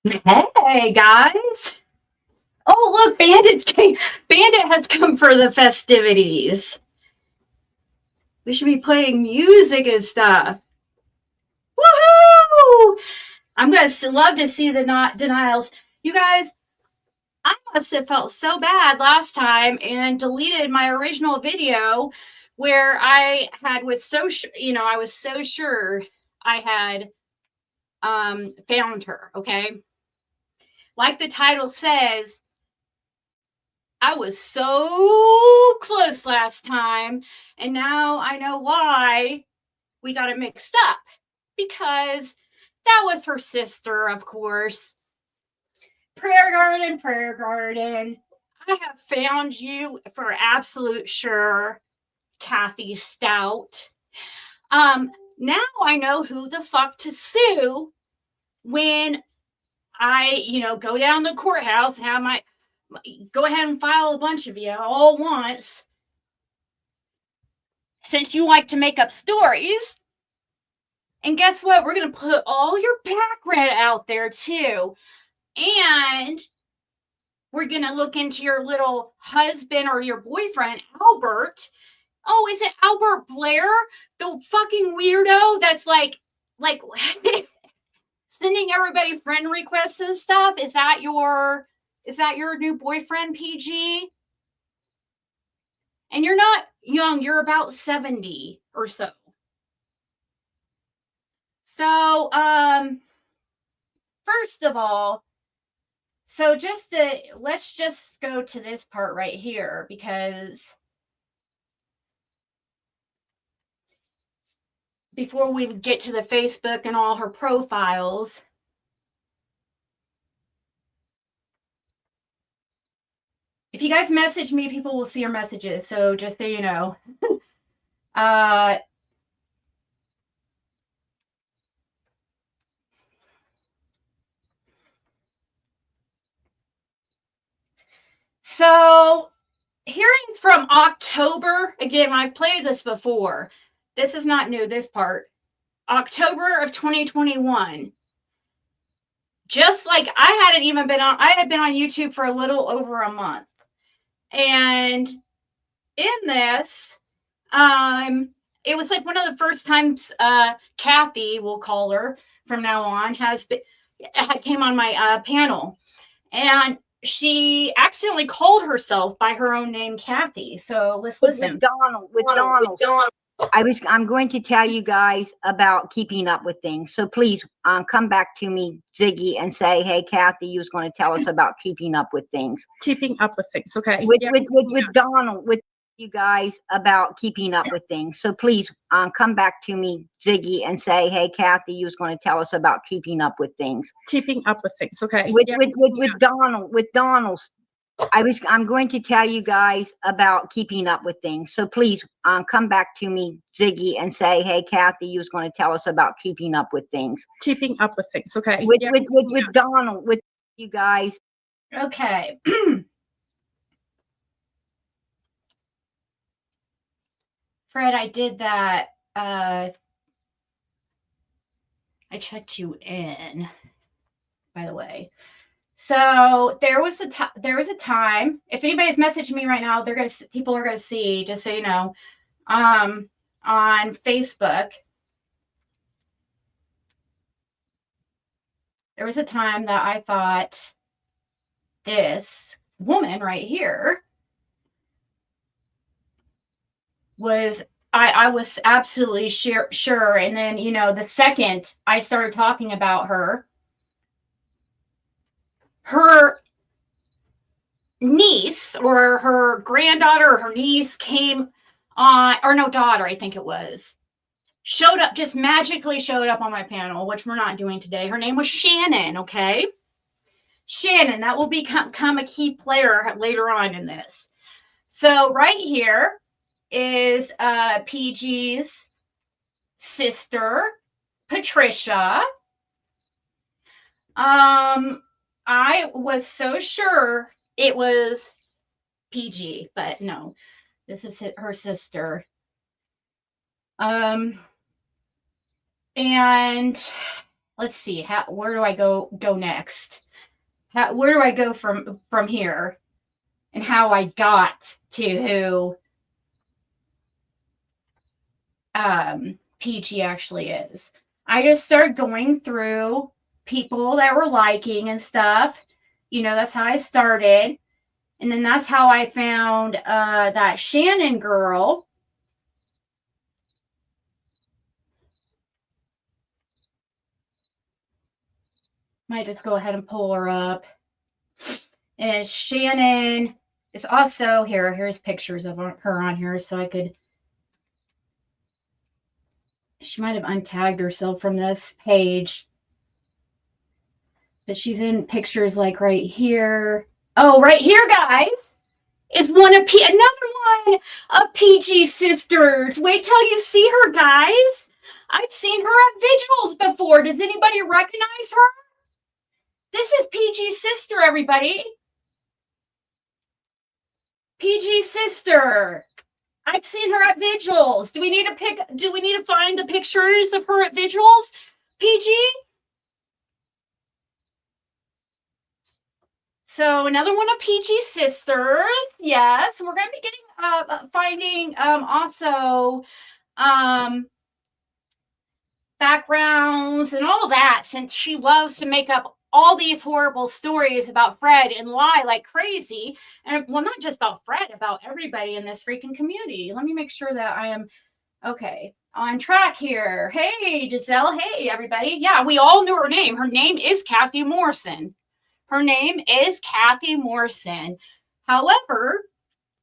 Hey guys! Oh look, Bandit has come for the festivities. We should be playing music and stuff. Woohoo! I'm gonna love to see the not denials. You guys, I must have felt so bad last time and deleted my original video where I had was so I was so sure I had found her. Okay, like the title says, I was so close last time, and now I know why we got it mixed up. Because that was her sister, of course. Prayer Garden, Prayer Garden. I have found you for absolute sure, Kathy Stout. Now I know who the fuck to sue when I, go down to the courthouse and have my go ahead and file a bunch of you all once. Since you like to make up stories. And guess what? We're going to put all your background out there too. And we're going to look into your little husband or your boyfriend, Albert. Oh, is it Albert Blair? The fucking weirdo that's like sending everybody friend requests and stuff? Is that your new boyfriend, PG? And you're not young, you're about 70 or so. So, first of all, let's just go to this part right here, because before we get to the Facebook and all her profiles, if you guys message me, people will see your messages. So just so you know, so hearings from October. Again, I've played this before. This is not new, this part. October of 2021. Just like I had been on YouTube for a little over a month. And in this, it was like one of the first times Kathy, we'll call her from now on, came on my panel. And she accidentally called herself by her own name, Kathy. So let's listen. With Donald. I'm going to tell you guys about keeping up with things. So please come back to me, Ziggy, and say, hey, Kathy, you was going to tell us about keeping up with things. Keeping up with things, okay. With Donald, with you guys about keeping up with things. So please come back to me, Ziggy, and say, hey, Kathy, you was going to tell us about keeping up with things. Keeping up with things, okay. With Donald. I'm going to tell you guys about keeping up with things. So please come back to me, Ziggy, and say, hey, Kathy, you was going to tell us about keeping up with things. Keeping up with things, okay. With Donald, with you guys. Okay. Fred, I did that. I checked you in, by the way. So there was a time. If anybody's messaging me right now, people are gonna see. Just so you know, on Facebook, there was a time that I thought this woman right here was. I was absolutely sure. And then, the second I started talking about her niece or her granddaughter or her niece came on, or no, daughter, I think it was, just magically showed up on my panel, which we're not doing today. Her name was Shannon, okay? Shannon, that will become a key player later on in this. So right here is PG's sister, Patricia. I was so sure it was PG, but no, this is her sister. And let's see, where do I go next? Where do I go from here? And how I got to who PG actually is. I just started going through people that were liking and stuff. You know, that's how I started. And then that's how I found that Shannon girl. Might just go ahead and pull her up. And Shannon is also here. Here's pictures of her on here so I could. She might have untagged herself from this page. But she's in pictures like right here. Oh, right here, guys, is another one of PG's sisters. Wait till you see her, guys. I've seen her at vigils before. Does anybody recognize her? This is PG's sister, everybody. PG's sister. I've seen her at vigils. Do we need to find the pictures of her at vigils? PG? So another one of PG's sisters. Yes, we're going to be getting finding also backgrounds and all of that, since she loves to make up all these horrible stories about Fred and lie like crazy. And well, not just about Fred, about everybody in this freaking community. Let me make sure that I am okay on track here. Hey, Giselle. Hey, everybody. Yeah, we all knew her name. Her name is Kathy Morrison. Her name is Kathy Morrison. However,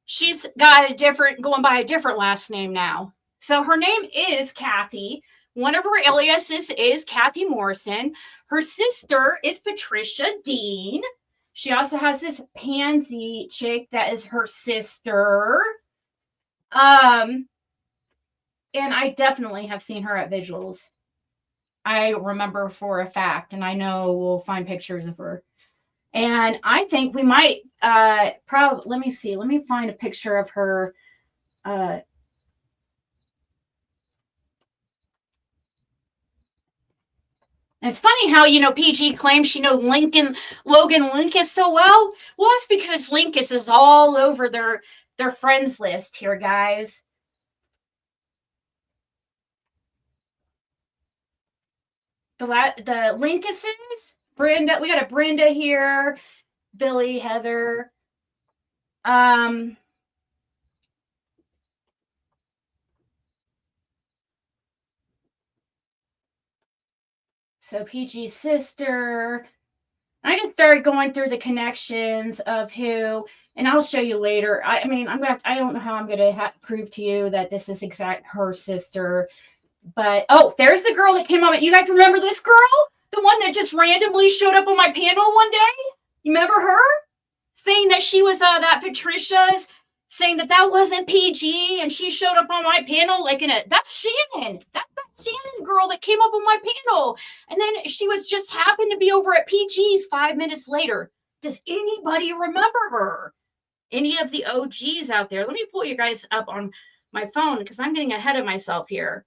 she's got going by a different last name now. So her name is Kathy. One of her aliases is Kathy Morrison. Her sister is Patricia Dean. She also has this pansy chick that is her sister. And I definitely have seen her at vigils. I remember for a fact, and I know we'll find pictures of her. And I think we might probably, let me see, let me find a picture of her. And it's funny how, you know, PG claims she knows Logan Linkus so well. Well, that's because Linkus is all over their friends list here, guys. The Linkuses, Brenda, we got a Brenda here, Billy, Heather. So PG's sister. I just started going through the connections of who, and I'll show you later. I mean, I don't know how I'm gonna prove to you that this is her sister, but oh, there's the girl that came on. You guys remember this girl? The one that just randomly showed up on my panel one day? You remember her? Saying that she was that Patricia's, saying that wasn't PG, and she showed up on my panel like that's Shannon. That's that Shannon girl that came up on my panel. And then she was just happened to be over at PG's 5 minutes later. Does anybody remember her? Any of the OGs out there? Let me pull you guys up on my phone because I'm getting ahead of myself here.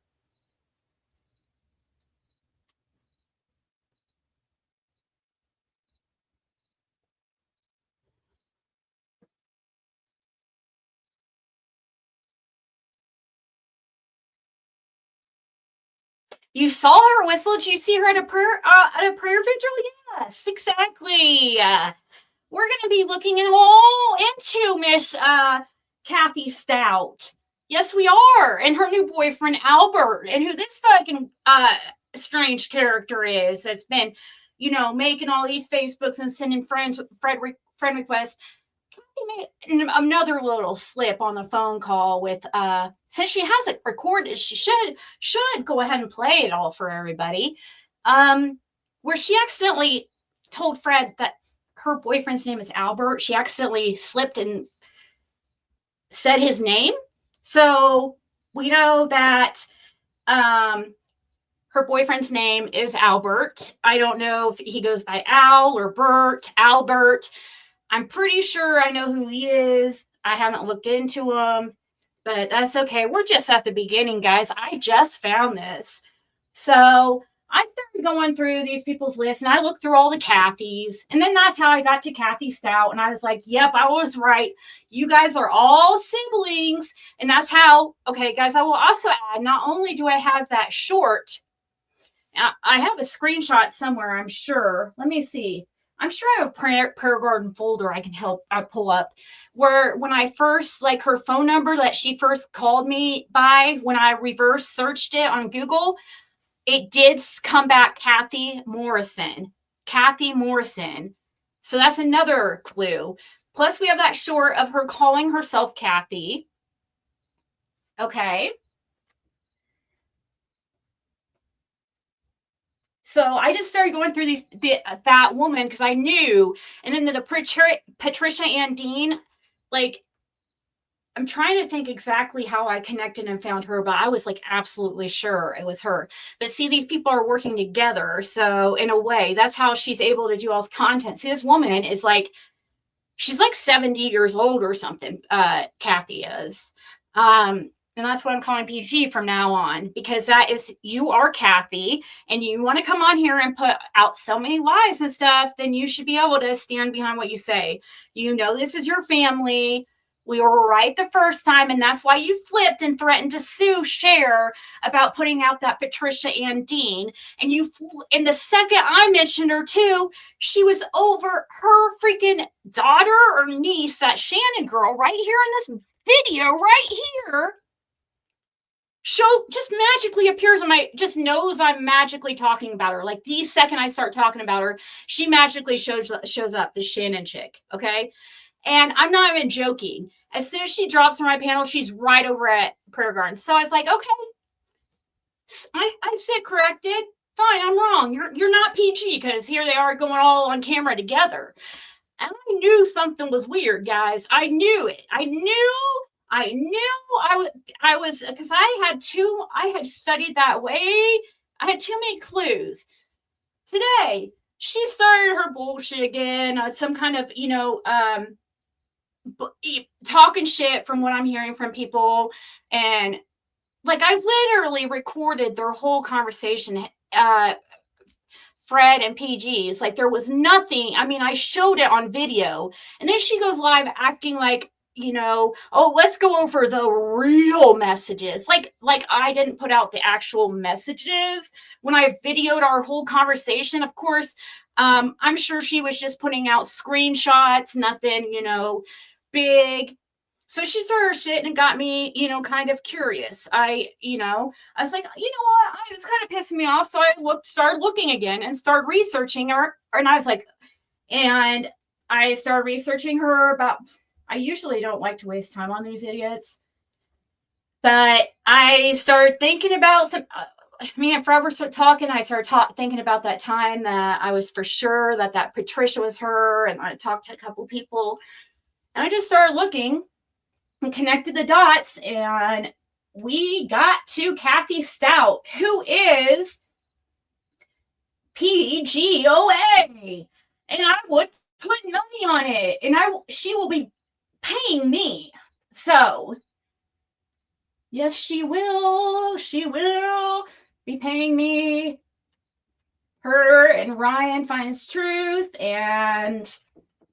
You saw her whistle. Did you see her at a prayer vigil? Yes, exactly. We're going to be looking into Miss Kathy Stout. Yes, we are. And her new boyfriend, Albert. And who this fucking strange character is that's been, you know, making all these Facebooks and sending friend requests. Made another little slip on the phone call with since she has it recorded, she should go ahead and play it all for everybody. Where she accidentally told Fred that her boyfriend's name is Albert. She accidentally slipped and said his name. So we know that her boyfriend's name is Albert. I don't know if he goes by Al or Bert, Albert. I'm pretty sure I know who he is. I haven't looked into him, but that's okay. We're just at the beginning, guys. I just found this. So I started going through these people's lists, and I looked through all the Kathys, and then that's how I got to Kathy Stout, and I was like, yep, I was right. You guys are all siblings, and that's how, okay, guys, I will also add, not only do I have that short, I have a screenshot somewhere, I'm sure. Let me see. I'm sure I have a prayer garden folder I can pull up, where when I first, like her phone number that she first called me by, when I reverse searched it on Google, it did come back Kathy Morrison. Kathy Morrison. So that's another clue. Plus, we have that short of her calling herself Kathy. Okay. So I just started going through that woman because I knew. And then the Patricia Ann Dean, like, I'm trying to think exactly how I connected and found her, but I was like absolutely sure it was her. But see, these people are working together. So in a way, that's how she's able to do all this content. See, this woman is like, she's like 70 years old or something. Kathy is. And that's what I'm calling PG from now on, because that is, you are Kathy, and you want to come on here and put out so many lies and stuff, then you should be able to stand behind what you say. You know, this is your family. We were right the first time, and that's why you flipped and threatened to sue Cher about putting out that Patricia Ann Dean. And in the second I mentioned her too, she was over her freaking daughter or niece, that Shannon girl, right here in this video, right here. Just magically appears on just knows I'm magically talking about her. Like the second I start talking about her, she magically shows up, the Shannon chick. Okay. And I'm not even joking. As soon as she drops from my panel, she's right over at Prayer Garden. So I was like, okay, I said corrected. Fine, I'm wrong. You're not PG, because here they are going all on camera together. And I knew something was weird, guys. I knew it. I was, because I had studied that way. I had too many clues. Today, she started her bullshit again, some kind of, talking shit from what I'm hearing from people. And like, I literally recorded their whole conversation, Fred and PG's. Like, there was nothing. I mean, I showed it on video, and then she goes live acting like, oh, let's go over the real messages. Like I didn't put out the actual messages when I videoed our whole conversation. Of course, I'm sure she was just putting out screenshots, nothing, big. So she started her shit, and it got me, kind of curious. I was like, you know what? It was kind of pissing me off. So I started looking again and started researching her. And I was like, and I started researching her about, I usually don't like to waste time on these idiots, but I started thinking about me and Fred were talking. I started thinking about that time that I was for sure that Patricia was her. And I talked to a couple people, and I just started looking and connected the dots, and we got to Kathy Stout, who is PGOA, and I would put money on it, and she will be paying me. So yes, she will be paying me. Her and Ryan Finds Truth and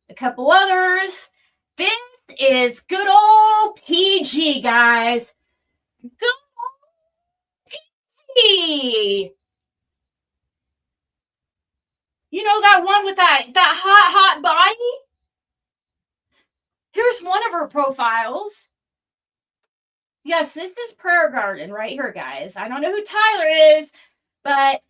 a couple others. This is good old PG, guys. Good old PG. You know that one with that hot body? Here's one of her profiles. Yes, this is Prayer Garden right here, guys. I don't know who Tyler is, but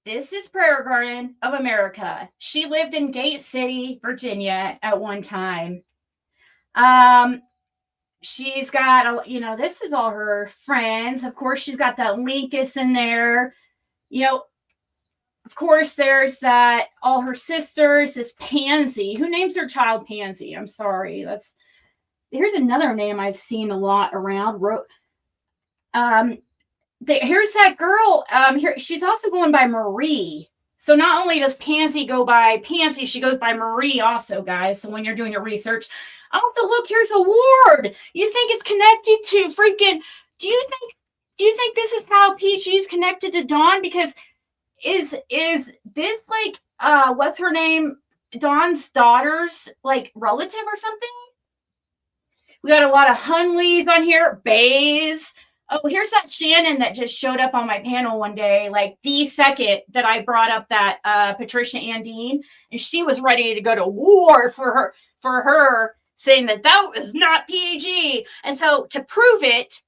this is Prayer Garden of America. She lived in Gate City, Virginia at one time. She's got, this is all her friends. Of course, she's got that Linkus in there. Of course, there's that, all her sisters, this Pansy. Who names their child Pansy? I'm sorry. Here's another name I've seen a lot around. Here's that girl. Here, she's also going by Marie. So not only does Pansy go by Pansy, she goes by Marie also, guys. So when you're doing your research, also look, here's a ward. You think it's connected to freaking, do you think Do you think this is how PG is connected to Dawn? Because is this like what's her name? Dawn's daughter's like relative or something? We got a lot of Hunleys on here, Bays. Oh, here's that Shannon that just showed up on my panel one day, like the second that I brought up that Patricia Andine, and she was ready to go to war for her, saying that was not PG. And so to prove it,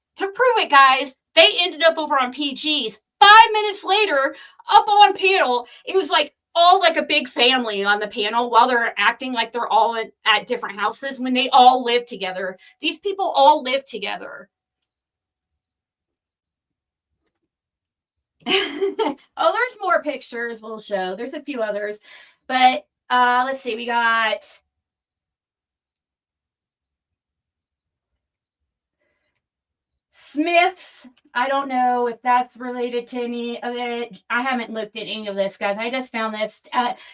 guys, they ended up over on PG's. 5 minutes later, up on panel, it was like all like a big family on the panel while they're acting like they're all at different houses when they all live together. These people all live together. Oh, there's more pictures we'll show. There's a few others, but let's see. We got Smiths. I don't know if that's related to any of it. I haven't looked at any of this, guys. I just found this.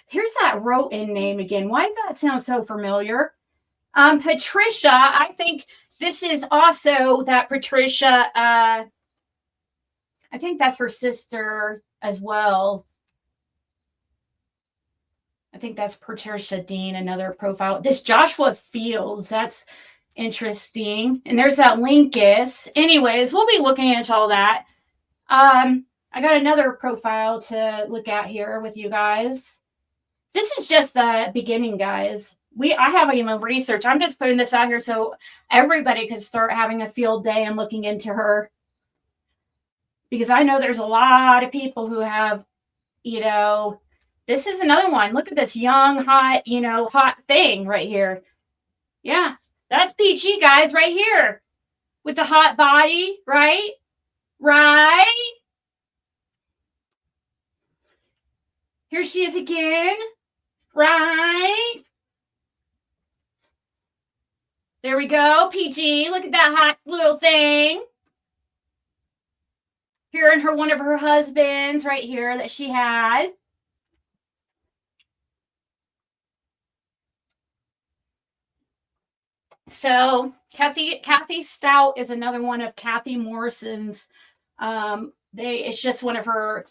Here's that Roten name again. Why does that sound so familiar? Patricia. I think this is also that Patricia. I think that's her sister as well. I think that's Patricia Dean, another profile. This Joshua Fields, that's interesting. And there's that Linkus. Anyways, we'll be looking into all that. I got another profile to look at here with you guys. This is just the beginning, guys. I haven't even researched. I'm just putting this out here so everybody could start having a field day and looking into her. Because I know there's a lot of people who have, this is another one. Look at this young, hot, hot thing right here. Yeah, that's PG, guys, right here. With the hot body, right? Right? Here she is again. Right? There we go, PG. Look at that hot little thing. Here and one of her husbands right here that she had. So Kathy Stout is another one of Kathy Morrison's. It's just one of her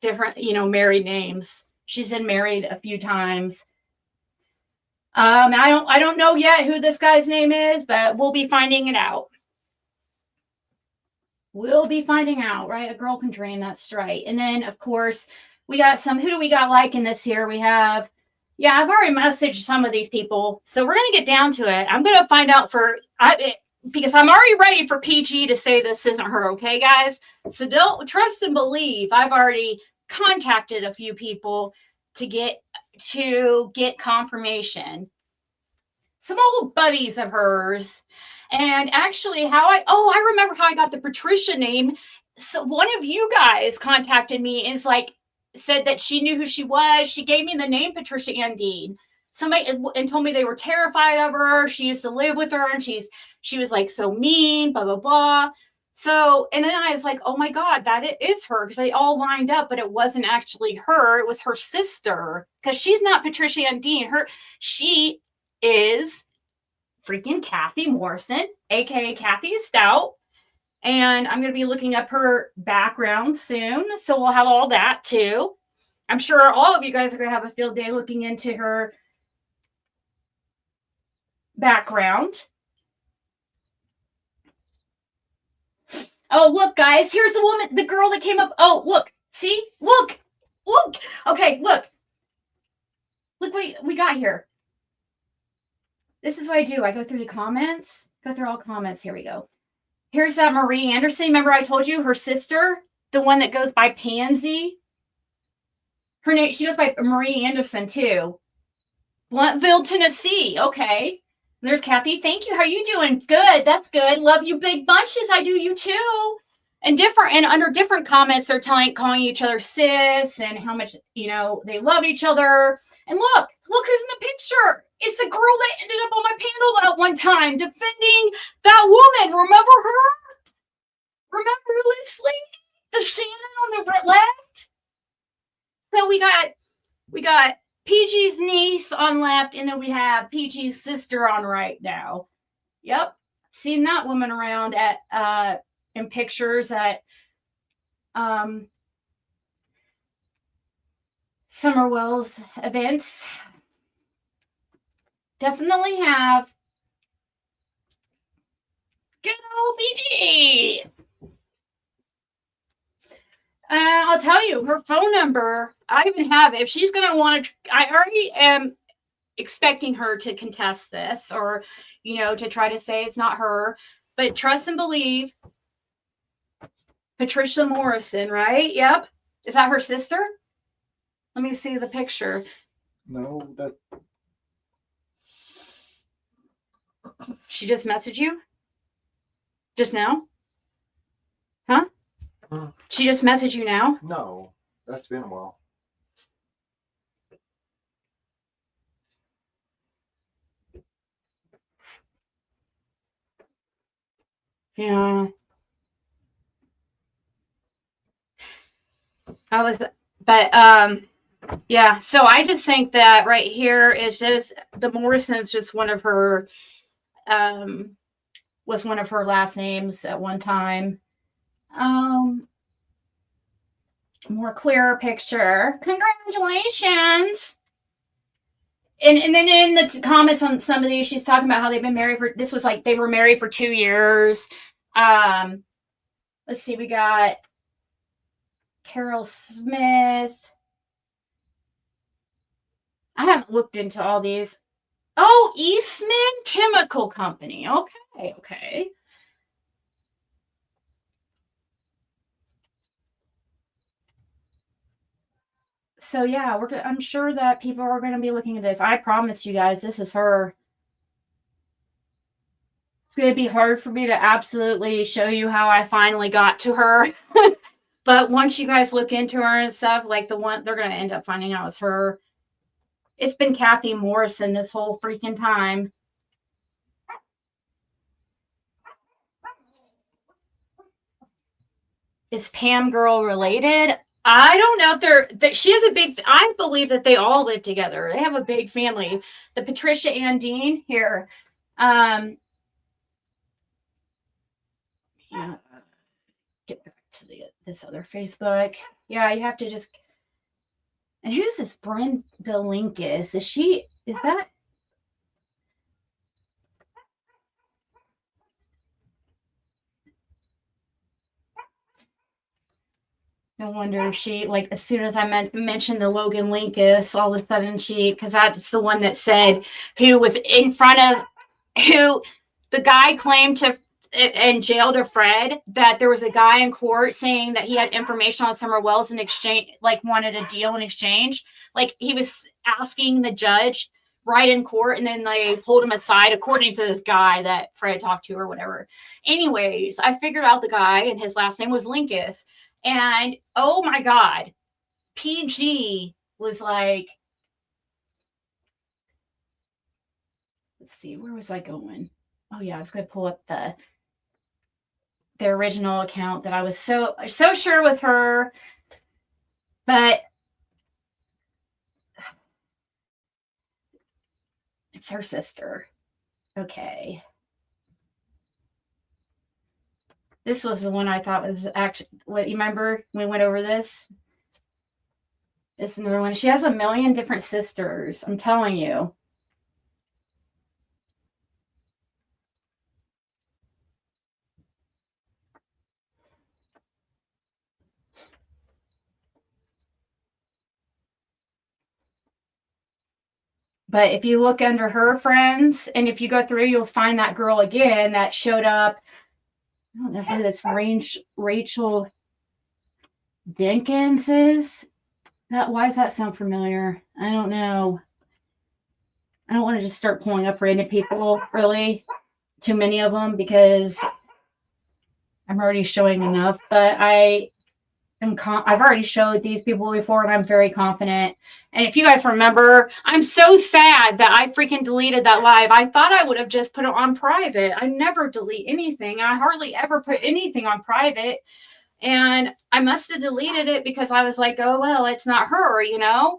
different, married names. She's been married a few times. I don't know yet who this guy's name is, but we'll be finding it out. We'll be finding out, right? A girl can dream, that's right. And then, of course, we got who do we got liking this here? We have, I've already messaged some of these people. So we're going to get down to it. I'm going to find out because I'm already ready for PG to say this isn't her, okay, guys? So don't trust and believe. I've already contacted a few people to get confirmation. Some old buddies of hers. And actually I remember how I got the Patricia name. So one of you guys contacted me and said that she knew who she was. She gave me the name Patricia Andine. And told me they were terrified of her. She used to live with her and she was like so mean, blah, blah, blah. So, and then I was like, oh my God, that is her, because they all lined up, but it wasn't actually her. It was her sister, because she's not Patricia Andine. She is freaking Kathy Morrison, aka Kathy Stout. And I'm going to be looking up her background soon. So we'll have all that too. I'm sure all of you guys are going to have a field day looking into her background. Oh, look, guys, here's the girl that came up. Oh, look, see, look. Okay, look what we got here. This is what I do. I go through the comments, go through all comments. Here we go. Here's that Marie Anderson. Remember I told you her sister, the one that goes by Pansy? Her name, she goes by Marie Anderson too. Blountville, Tennessee. Okay. And there's Kathy. Thank you. How you doing? Good. That's good. Love you big bunches. I do you too. And under different comments, they're calling each other sis and how much, they love each other. And look who's in the picture. It's the girl that ended up on my panel that one time defending that woman. Remember her? Remember Leslie? The Shannon on the left? So we got PG's niece on left, and then we have PG's sister on right now. Yep. Seen that woman around at in pictures at Summerwell's events. Definitely have. Good old BG. I'll tell you, her phone number, I even have it. If she's going to want to, I already am expecting her to contest this or, you know, to try to say it's not her. But trust and believe, Patricia Morrison, right? Yep. Is that her sister? Let me see the picture. No, that She just messaged you? Just now? Huh? Hmm. She just messaged you now? no, that's been a while. Yeah. Yeah, so I just think that right here is just the Morrison's just one of her was one of her last names at one time. More clearer picture. Congratulations. And then in the comments on some of these, she's talking about how they've been married for, this was like they were married for 2 years. Let's see, we got Carol Smith. I haven't looked into all these. Oh, Eastman Chemical Company. Okay, okay. So yeah, I'm sure that people are going to be looking at this. I promise you guys, this is her. It's going to be hard for me to absolutely show you how I finally got to her. But once you guys look into her and stuff, like the one, they're going to end up finding out it's her. It's been Kathy Morrison this whole freaking time. Is Pam Girl related? I don't know if they're, she has a big, I believe that they all live together. They have a big family. The Patricia and Dean here. Yeah. Get back to this other Facebook. Yeah, you have to just, and who's this Brenda Linkus? Is that? No wonder she, like, as soon as I mentioned the Logan Linkus, all of a sudden because that's the one that said who was in front of, who the guy claimed to, and jailed a Fred, that there was a guy in court saying that he had information on Summer Wells in exchange, like wanted a deal in exchange. Like he was asking the judge right in court, and then they pulled him aside, according to this guy that Fred talked to or whatever. Anyways, I figured out the guy, and his last name was Linkus. And oh my God, PG was like, let's see, where was I going? Oh yeah, I was going to pull up the original account that I was so sure with her, but it's her sister. Okay. This was the one I thought was actually, what, you remember we went over this? It's another one. She has a million different sisters. I'm telling you. But if you look under her friends, and if you go through, you'll find that girl again that showed up. I don't know who this Rachel Dinkins is. Why does that sound familiar? I don't know. I don't want to just start pulling up random people, really. Too many of them, because I'm already showing enough. But I've already showed these people before, and I'm very confident. And if you guys remember, I'm so sad that I freaking deleted that live. I thought I would have just put it on private. I never delete anything. I hardly ever put anything on private. And I must have deleted it because I was like, oh, well, it's not her, you know?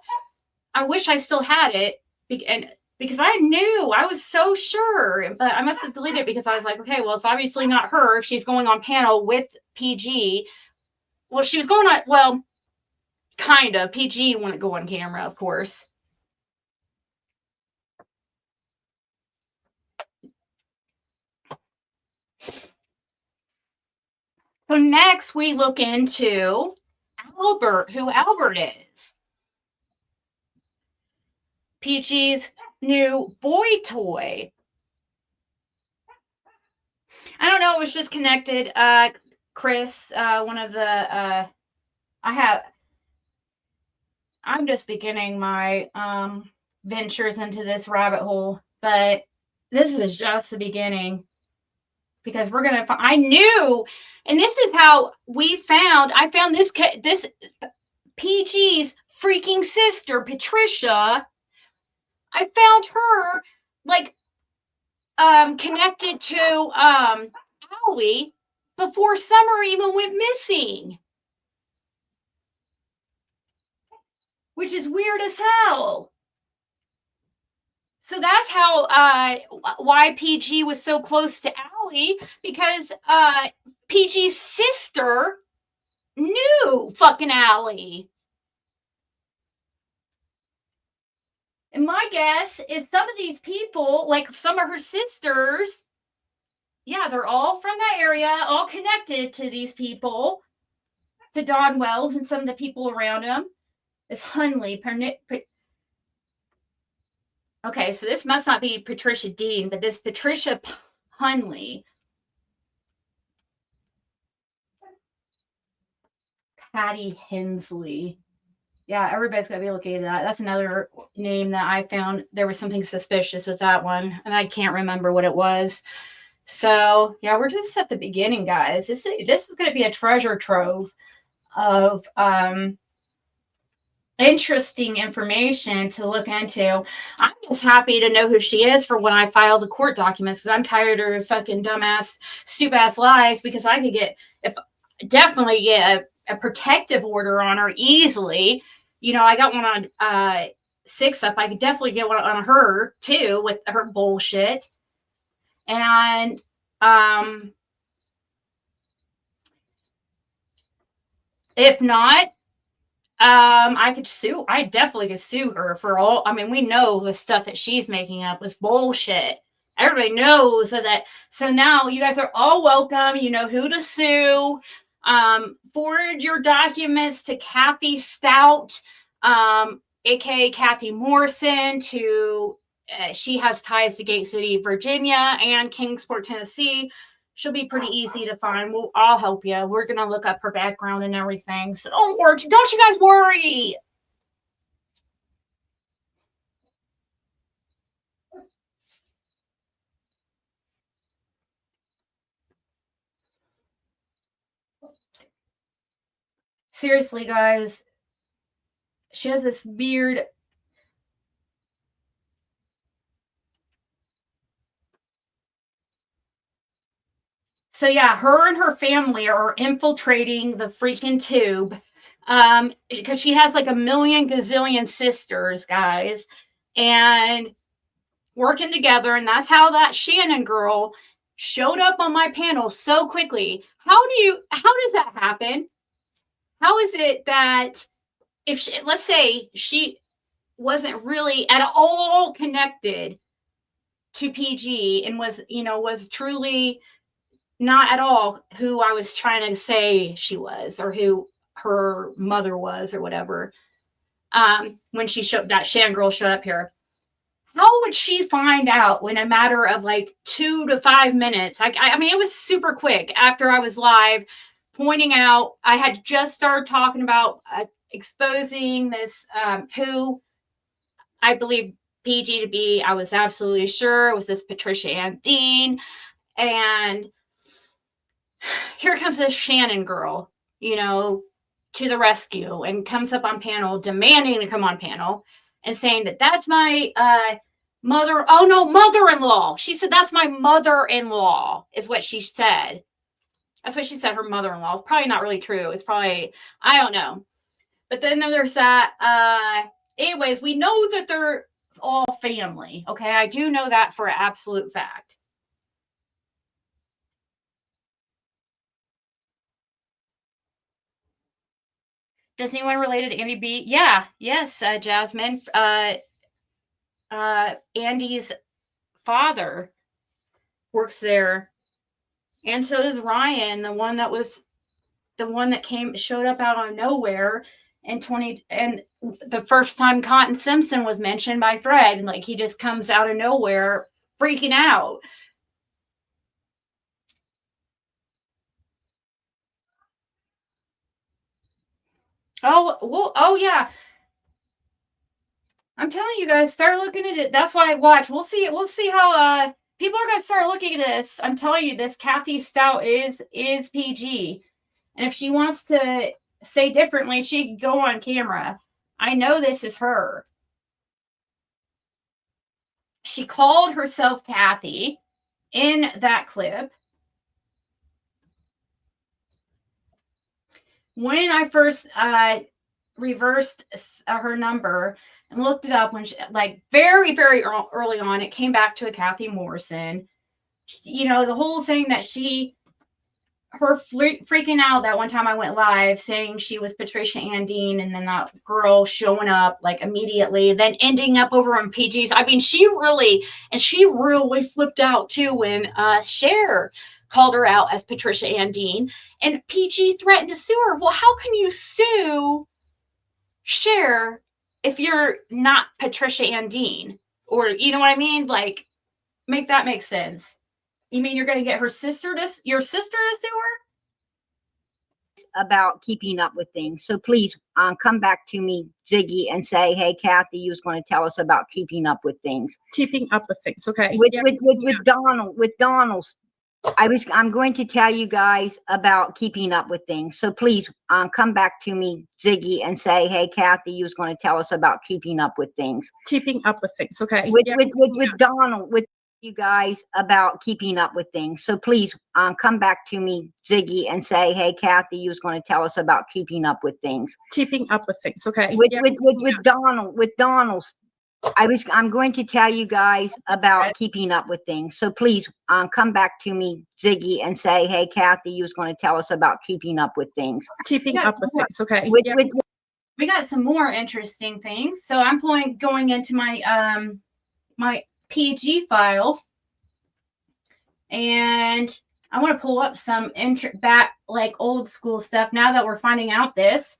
I wish I still had it. And because I knew, I was so sure, but I must have deleted it because I was like, okay, well, it's obviously not her. She's going on panel with PG. Well, she was going on, well, kind of. PG wouldn't go on camera, of course. So next we look into Albert, who Albert is. PG's new boy toy. I don't know, it was just connected. Chris, one of the, I'm just beginning my ventures into this rabbit hole, but this is just the beginning. Because we're going to, I knew, and this is how I found this PG's freaking sister, Patricia. I found her, like, connected to Allie before Summer even went missing. Which is weird as hell. So that's how why PG was so close to Allie, because PG's sister knew fucking Allie. And my guess is some of these people, like some of her sisters, yeah, they're all from that area, all connected to these people, to Don Wells and some of the people around him. This Hunley, okay, so this must not be Patricia Dean, but this Patricia Hunley. Patty Hensley. Yeah, everybody's got to be looking at that. That's another name that I found. There was something suspicious with that one, and I can't remember what it was. So, yeah, we're just at the beginning, guys. This is going to be a treasure trove of interesting information to look into. I'm just happy to know who she is for when I file the court documents, because I'm tired of her fucking dumbass, stupid ass lies, because I could definitely get a protective order on her easily. You know, I got one on 6 Up. I could definitely get one on her too with her bullshit. And if not, I definitely could sue her for all. I mean, we know the stuff that she's making up was bullshit. Everybody knows that. So now you guys are all welcome. You know who to sue. Forward your documents to Kathy Stout, aka Kathy Morrison. She has ties to Gate City, Virginia, and Kingsport, Tennessee. She'll be pretty easy to find. I'll help you. We're gonna look up her background and everything. So don't you guys worry. Seriously, guys, she has this weird. So yeah, her and her family are infiltrating the freaking tube, because she has like a million gazillion sisters, guys, and working together. And that's how that Shannon girl showed up on my panel so quickly. How does that happen? How is it that let's say she wasn't really at all connected to PG and was truly not at all who I was trying to say she was, or who her mother was, or whatever. When that Shan girl showed up here, how would she find out in a matter of like 2 to 5 minutes? I mean, it was super quick after I was live pointing out. I had just started talking about exposing this, who I believe PG to be. I was absolutely sure it was this Patricia Ann Dean. And here comes this Shannon girl, to the rescue, and comes up on panel, demanding to come on panel and saying that's my mother-in-law. She said, that's my mother-in-law, is what she said. That's what she said, her mother-in-law. It's probably not really true. It's probably, I don't know. But then there's that. Anyways, we know that they're all family. Okay, I do know that for an absolute fact. Does anyone related to Andy B? Yeah, yes, Jasmine. Andy's father works there, and so does Ryan, the one that showed up out of nowhere in 20, and the first time Cotton Simpson was mentioned by Fred, like he just comes out of nowhere freaking out. Oh, well, oh yeah. I'm telling you guys, start looking at it. That's what I watch. We'll see how people are gonna start looking at this. I'm telling you, this Kathy Stout is PG. And if she wants to say differently, she can go on camera. I know this is her. She called herself Kathy in that clip. When I first reversed her number and looked it up, when she, like very, very early on, it came back to a Kathy Morrison. You know, the whole thing that her freaking out that one time I went live saying she was Patricia Andine, and then that girl showing up like immediately, then ending up over on PG's. I mean, she really flipped out too when Cher called her out as Patricia Andine, and PG threatened to sue her. Well, how can you sue Cher if you're not Patricia Andine? Or, you know what I mean? Like, make that make sense. You mean you're going to get your sister to sue her? About keeping up with things. So please come back to me, Ziggy, and say, hey, Kathy, you was going to tell us about keeping up with things. Keeping up with things. Okay. With Donald. I'm going to tell you guys about keeping up with things. So please come back to me, Ziggy, and say, hey, Kathy, you was going to tell us about keeping up with things. Keeping up with things. Okay. With you guys about keeping up with things. So please come back to me, Ziggy, and say, hey, Kathy, you was going to tell us about keeping up with things. Keeping up with things. Okay. With Donald. I'm going to tell you guys about keeping up with things. So please come back to me, Ziggy, and say, hey, Kathy, you was going to tell us about keeping up with things. Keeping up with things. Okay. We got some more interesting things. So I'm going into my my PG file, and I want to pull up some back like old school stuff now that we're finding out this.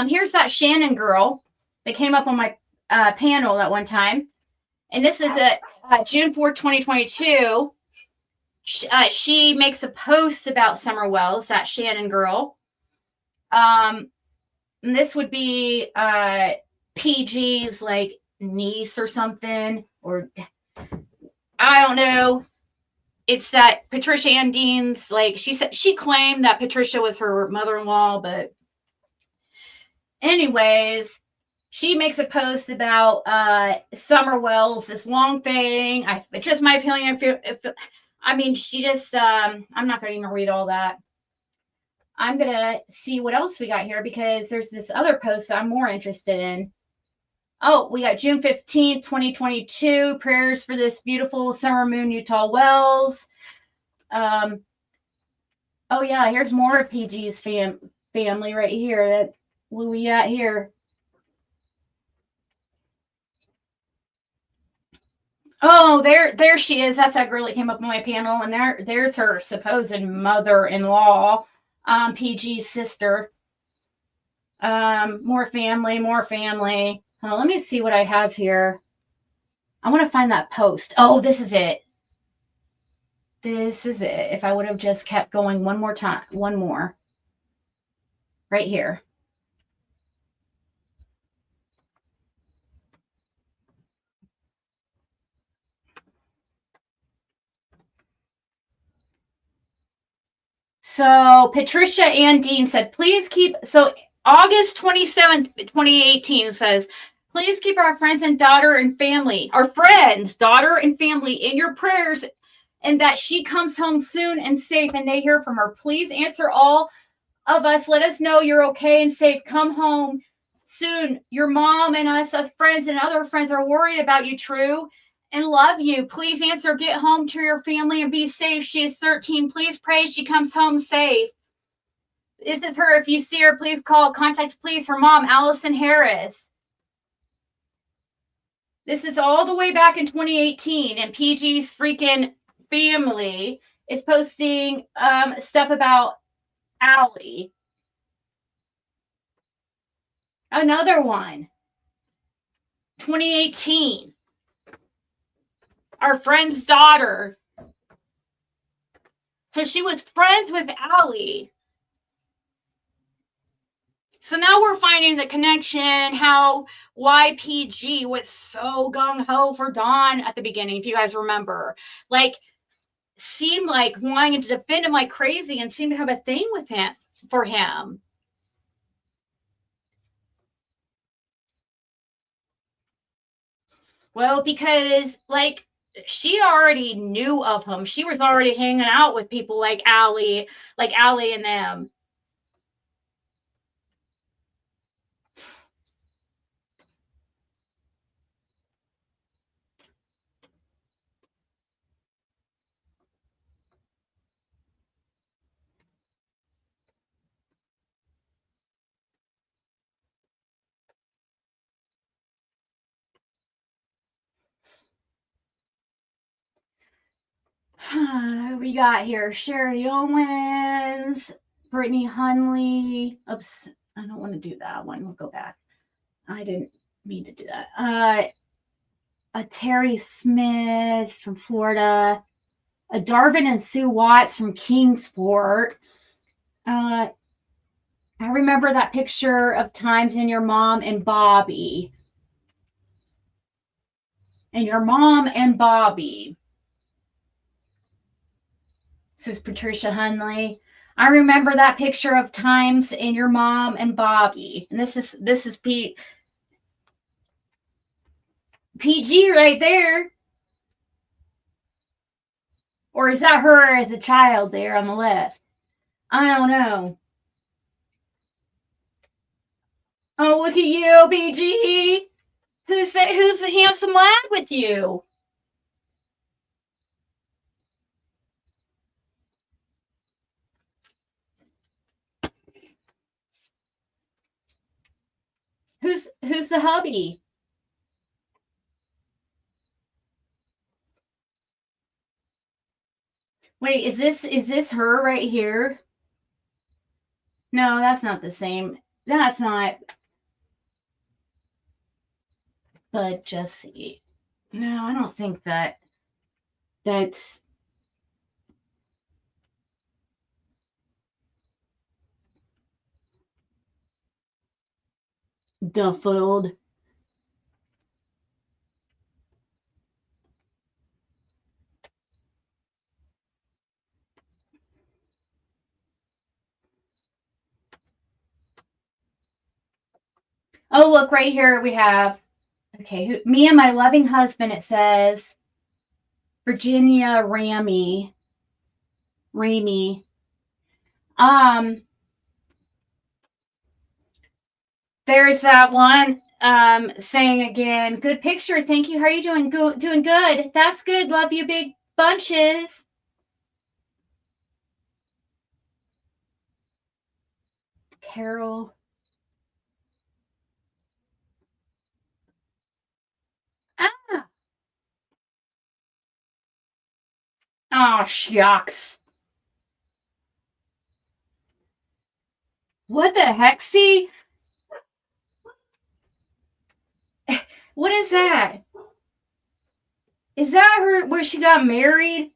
Here's that Shannon girl that came up on my panel that one time, and this is June 4th, 2022. She makes a post about Summer Wells, that Shannon girl. And this would be PG's like niece or something, or I don't know. It's that Patricia Andine's, like, she claimed that Patricia was her mother-in-law, but anyways, she makes a post about Summer Wells, this long thing. It's just my opinion. I mean, she just I'm not gonna even read all that. I'm gonna see what else we got here, because there's this other post I'm more interested in. Oh, we got June 15th, 2022. Prayers for this beautiful summer moon, Utah Wells. Oh yeah, here's more of PG's family right here. That what we got here. Oh, there she is. That's that girl that came up on my panel, and there's her supposed mother-in-law, PG's sister. More family. Hold on, let me see what I have here. I want to find that post. Oh, this is it. If I would have just kept going one more. Right here. So Patricia Andine said, please keep, so August 27th, 2018 says, please keep our friends and daughter and family, our friends, daughter and family in your prayers, and that she comes home soon and safe and they hear from her. Please answer all of us. Let us know you're okay and safe. Come home soon. Your mom and us, friends and other friends, are worried about you, True, and love you. Please answer. Get home to your family and be safe. She is 13. Please pray she comes home safe. This is her. If you see her, please call. Contact police. Her mom, Allison Harris. This is all the way back in 2018, and PG's freaking family is posting stuff about Allie. Another one. 2018. Our friend's daughter. So she was friends with Allie. So now we're finding the connection, how YPG was so gung-ho for Don at the beginning, if you guys remember. Like, seemed like wanting to defend him like crazy and seemed to have a thing with him, for him. Well, because, like, she already knew of him. She was already hanging out with people like Allie and them. We got here Sherry Owens, Brittany Hunley. Oops, I don't want to do that one. We'll go back. I didn't mean to do that. Terry Smith from Florida. Darvin and Sue Watts from Kingsport. I remember that picture of times in your mom and Bobby. And your mom and Bobby. Says Patricia Hunley. I remember that picture of times in your mom and Bobby. And this is PG right there. Or is that her as a child there on the left? I don't know. Oh, look at you, PG. Who's the handsome lad with you? Who's the hubby? Wait, is this her right here? No, that's not the same. That's not. But Jesse. No, I don't think that's Duffield. Oh, look, right here we have, okay, me and my loving husband, it says, Virginia Ramey. There's that one saying again, good picture, thank you. How are you doing? Doing good. That's good. Love you, big bunches. Carol. Ah. Oh, shucks. What the heck? See? What is that? Is that her where she got married?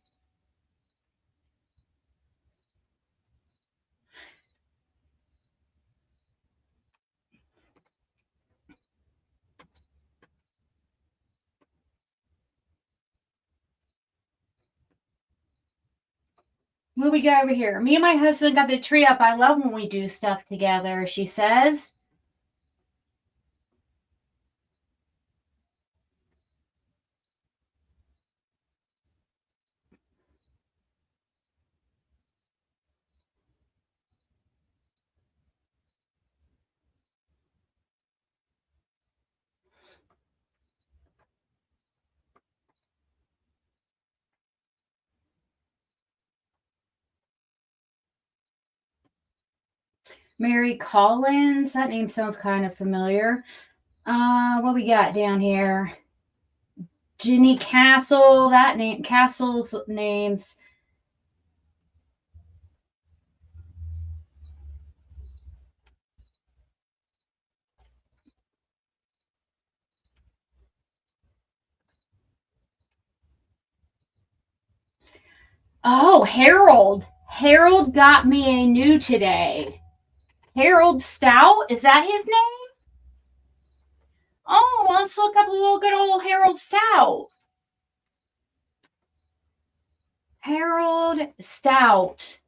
What do we got over here? Me and my husband got the tree up. I love when we do stuff together, she says. Mary Collins. That name sounds kind of familiar. What we got down here? Jenny Castle. That name, Castle's names. Oh, Harold. Harold got me a new today. Harold Stout. Is that his name? Oh, let's look up a little good old Harold Stout. Harold Stout.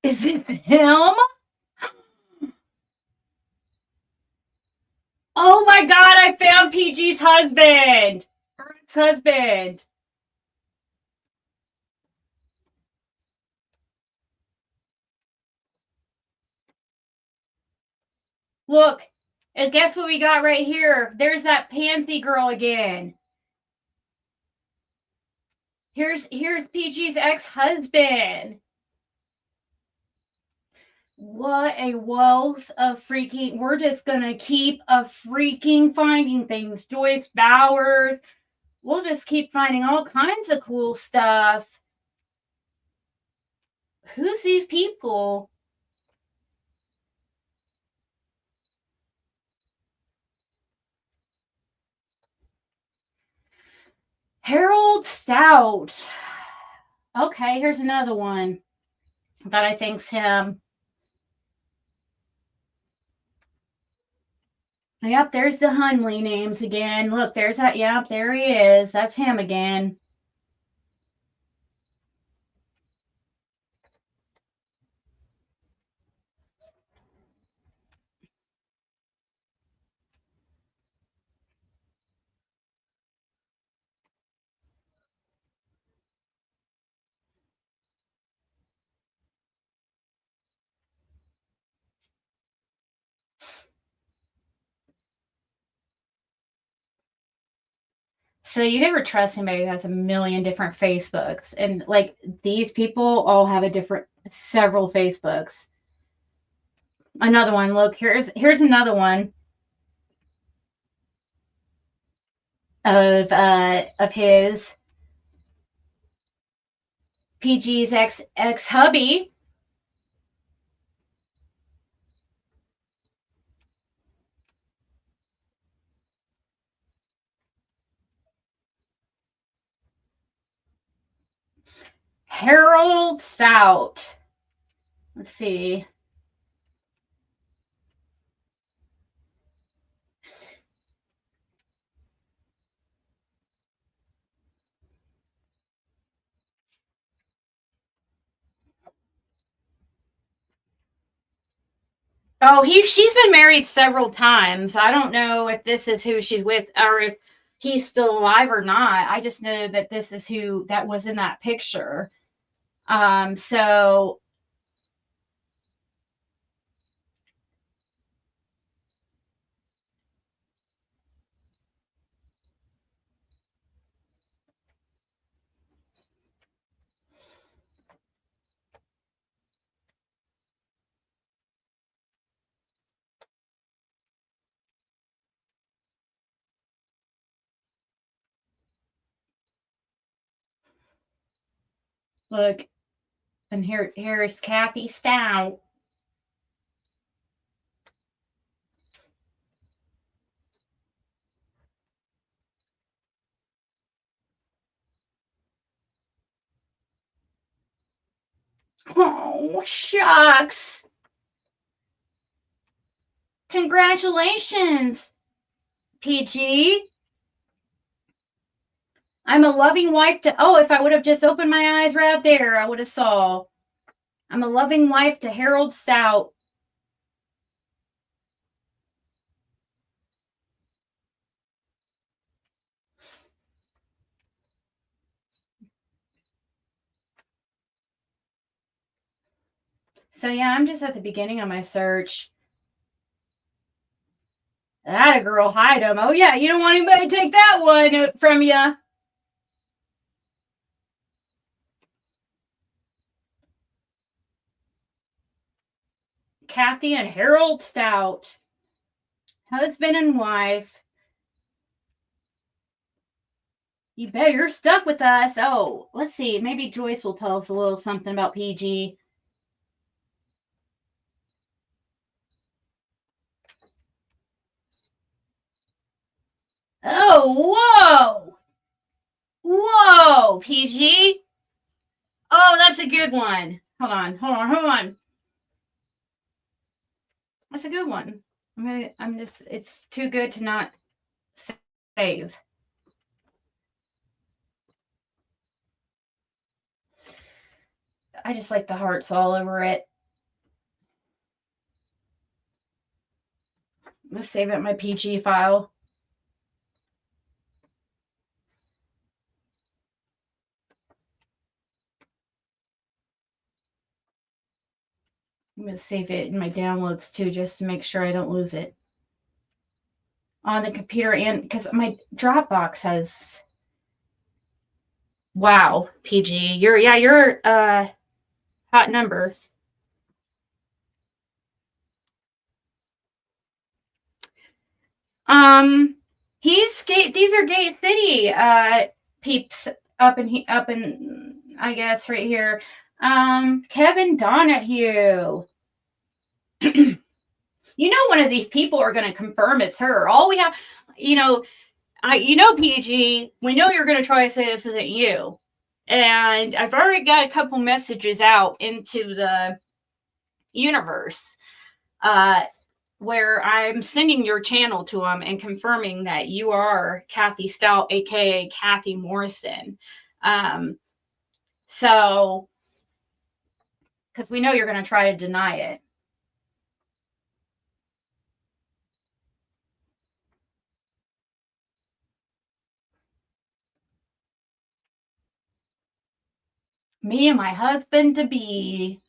Is it him? Oh my God, I found PG's husband. Her ex-husband. Look, and guess what we got right here? There's that pansy girl again. Here's PG's ex-husband. What a wealth of freaking, we're just gonna keep freaking finding things. Joyce Bowers. We'll just keep finding all kinds of cool stuff. Who's these people? Harold Stout. Okay, here's another one that I think's him. Yep, there's the Hunley names again. Look, there's that. Yep, there he is. That's him again. So you never trust anybody who has a million different Facebooks. And like these people all have several Facebooks. Another one. Look, here's another one of his. PG's ex hubby. Harold Stout. Let's see. Oh, she's been married several times. I don't know if this is who she's with or if he's still alive or not. I just know that this is who that was in that picture. So look, and here's Kathy Stout. Oh, shucks. Congratulations, PG. I'm a loving wife to, oh, if I would have just opened my eyes right there, I would have saw. I'm a loving wife to Harold Stout. So yeah, I'm just at the beginning of my search. That a girl hide him. Oh yeah, you don't want anybody to take that one from you. Kathy and Harold Stout, husband and wife. You bet you're stuck with us. Oh, let's see. Maybe Joyce will tell us a little something about PG. Oh, whoa. Whoa, PG. Oh, that's a good one. Hold on. That's a good one. It's too good to not save. I just like the hearts all over it. I'm going to save it in my PG file. I'm going to save it in my downloads too, just to make sure I don't lose it on the computer. And because my Dropbox has, wow, PG, you're a hot number. These are Gate City peeps up in I guess right here. Kevin Donahue. You know, one of these people are going to confirm it's her. All we have, PG, we know you're going to try to say this isn't you. And I've already got a couple messages out into the universe where I'm sending your channel to them and confirming that you are Kathy Stout, aka Kathy Morrison. So, because we know you're going to try to deny it. Me and my husband to be.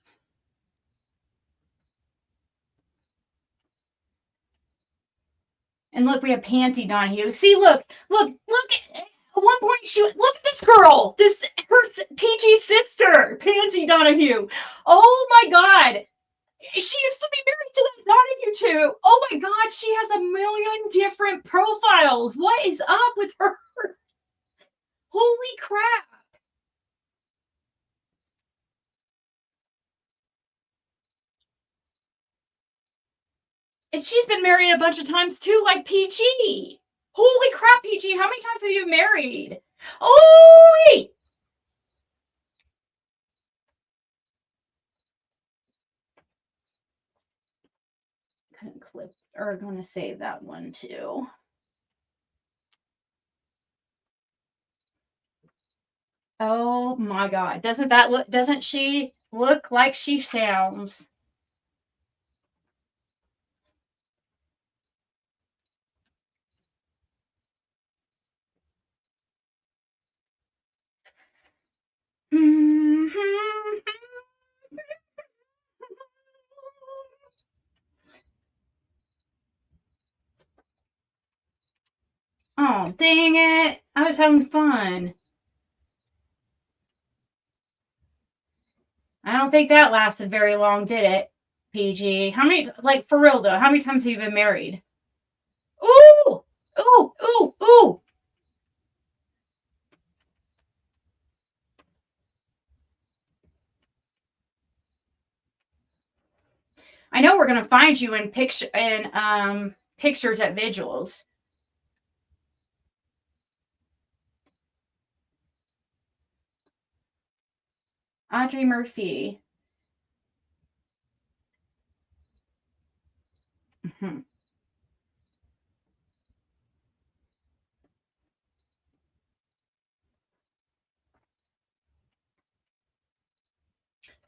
And look, we have Pansy Donahue. See, look. At one point, look at this girl. Her PG sister, Pansy Donahue. Oh my God. She used to be married to that Donahue too. Oh my God, she has a million different profiles. What is up with her? Holy crap. And she's been married a bunch of times too, like PG. Holy crap, PG. How many times have you been married? Oh, wait. Couldn't clip or going to save that one too. Oh my God. Doesn't she look like she sounds? Oh, dang it. I was having fun. I don't think that lasted very long, did it, PG? How many, like, for real though, how many times have you been married? Ooh! Ooh! Ooh! Ooh! I know we're gonna find you in pictures at vigils. Audrey Murphy. Mm-hmm.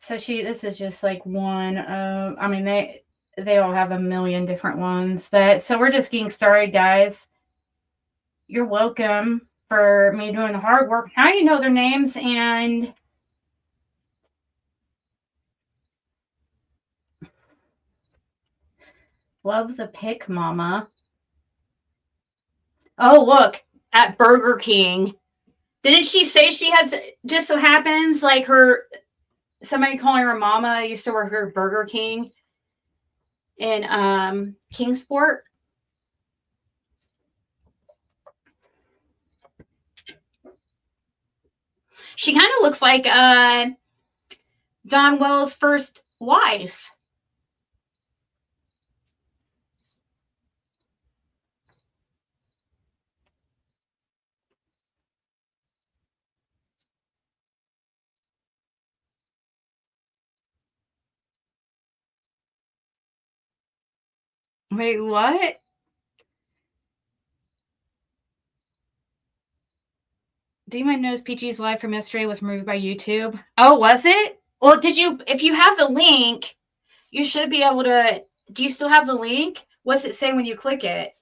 So this is just like one of, I mean, they all have a million different ones, but so we're just getting started, guys. You're welcome for me doing the hard work. Now you know their names and love the pick, mama. Oh, look at Burger King. Didn't she say she had, just so happens, like somebody calling her mama used to work at Burger King? in Kingsport. She kind of looks like Don Wells' first wife. Wait, what? Do you mind knows PG's live from yesterday was removed by YouTube? Oh, was it? Well, if you have the link, you should be able to, do you still have the link? What's it say when you click it?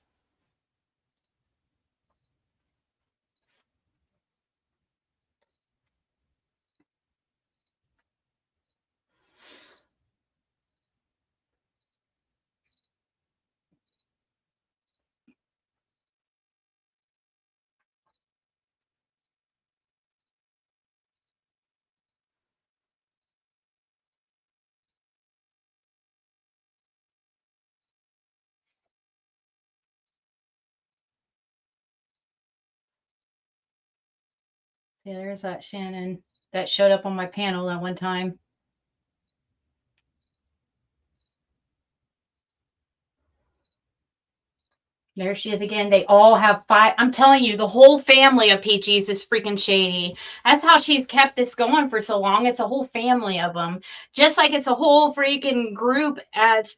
See, there's that Shannon that showed up on my panel that one time. There she is again. They all have 5. I'm telling you, the whole family of PGs is freaking shady. That's how she's kept this going for so long. It's a whole family of them. Just like it's a whole freaking group as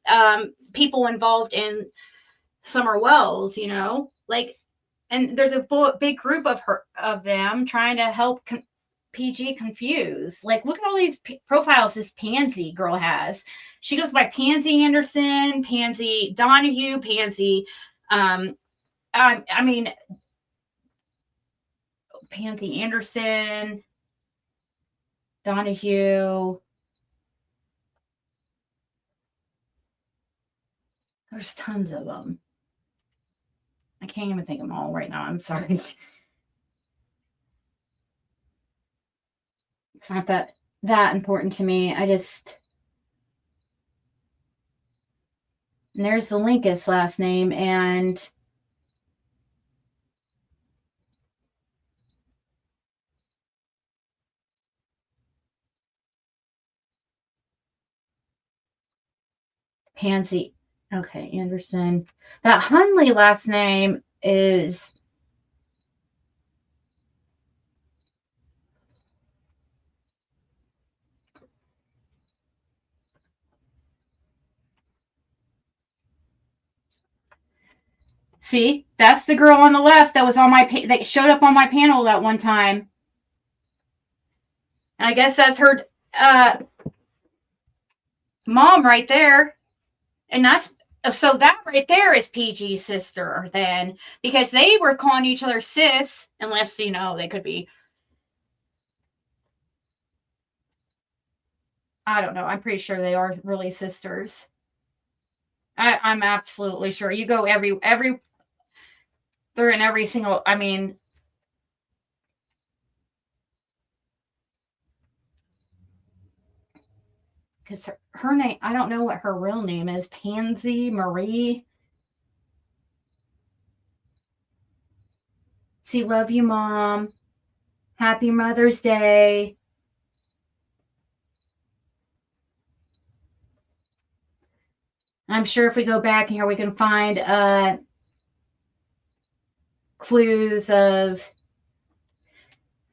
people involved in Summer Wells, you know? Like, and there's a big group of them trying to help PG confuse. Like, look at all these profiles this Pansy girl has. She goes by Pansy Anderson, Pansy Donahue, Pansy... I mean, Pansy Anderson, Donahue. There's tons of them. I can't even think of them all right now. I'm sorry. It's not that important to me. And there's the Linkus last name, and Pansy. Okay, Anderson. That Hunley last name is... See, that's the girl on the left that was on that showed up on my panel that one time. And I guess that's her mom right there. And so that right there is PG's sister then, because they were calling each other sis, unless, you know, they could be, I don't know. I'm pretty sure they are really sisters. I'm absolutely sure. You go they're in every single, I mean, because her name, I don't know what her real name is. Pansy Marie. See, love you, Mom. Happy Mother's Day. I'm sure if we go back here, we can find clues of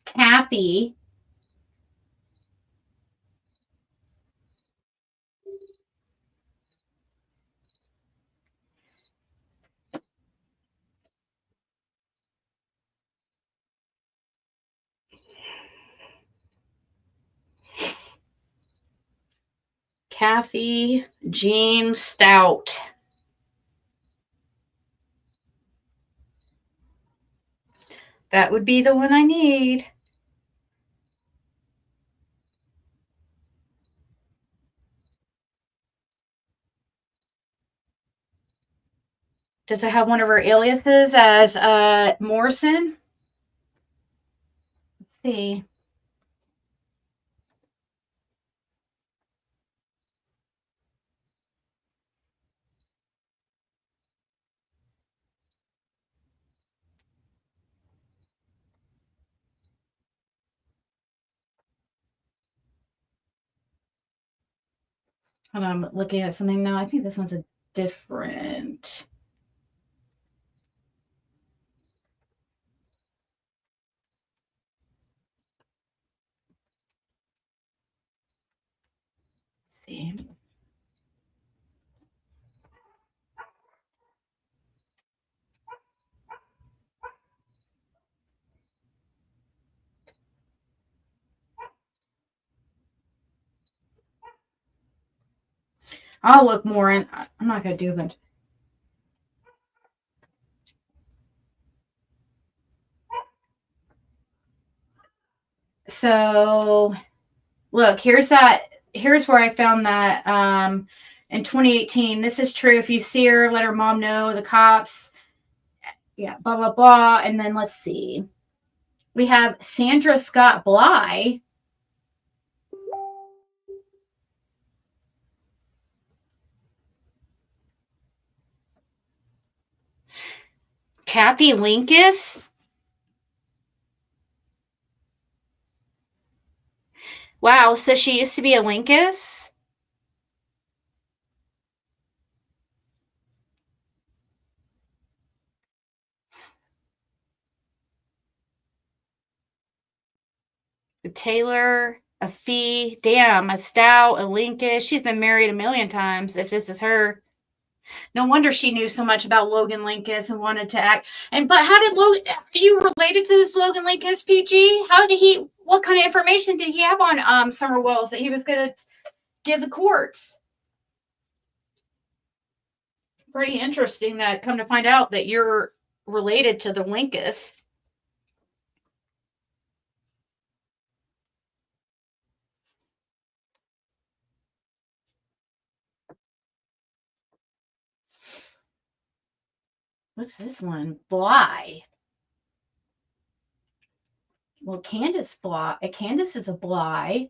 Kathy. Kathy Jean Stout. That would be the one I need. Does it have one of her aliases as Morrison? Let's see. Hold on, I'm looking at something now. I think this one's a different. Let's see. I'll look more in. I'm not going to do it. So, look, here's that. Here's where I found that in 2018. This is true. If you see her, let her mom know. The cops. Yeah, blah, blah, blah. And then let's see. We have Sandra Scott Bly. Kathy Linkus. Wow, so she used to be a Linkus? A Taylor, a Fee, damn, a Stout, a Linkus. She's been married a million times if this is her. No wonder she knew so much about Logan Linkus and wanted to act. But how did Logan, are you related to this Logan Linkus, PG? How did he, what kind of information did he have on Summer Wells that he was going to give the courts? Pretty interesting that come to find out that you're related to the Linkus. What's this one? Bly. Well, Candace Bly. Candace is a Bly.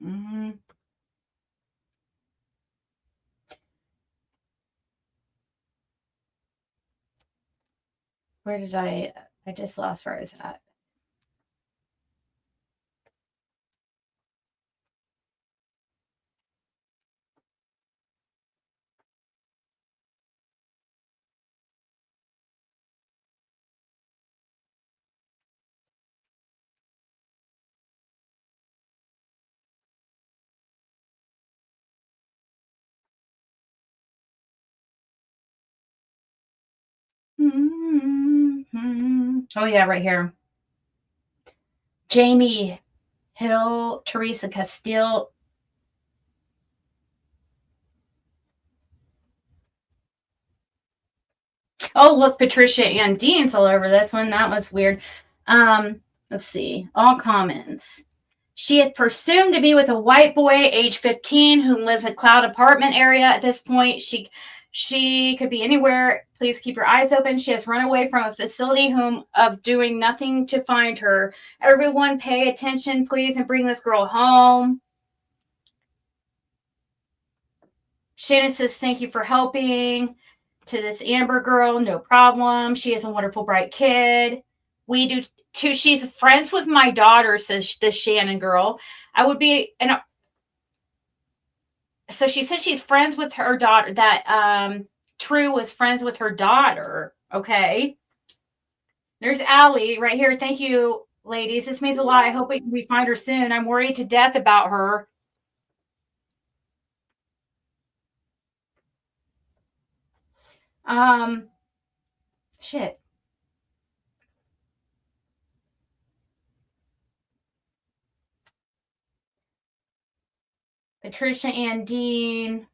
Mm-hmm. Where did I just lost where I was at. Mm-hmm. Oh, yeah, right here. Jamie Hill, Teresa Castile. Oh, look, Patricia Ann Dean's all over this one. That was weird. Let's see. All comments. She is presumed to be with a white boy, age 15, who lives in Cloud apartment area. At this point, she could be anywhere. Please keep your eyes open. She has run away from a facility of doing nothing to find her. Everyone pay attention, please, and bring this girl home. Shannon says, thank you for helping. To this Amber girl, no problem. She is a wonderful, bright kid. We do too. She's friends with my daughter, says this Shannon girl. I would be, and so she said she's friends with her daughter. That True was friends with her daughter. Okay. There's Allie right here. Thank you, ladies. This means a lot. I hope we find her soon. I'm worried to death about her. Shit. Patricia Ann Dean.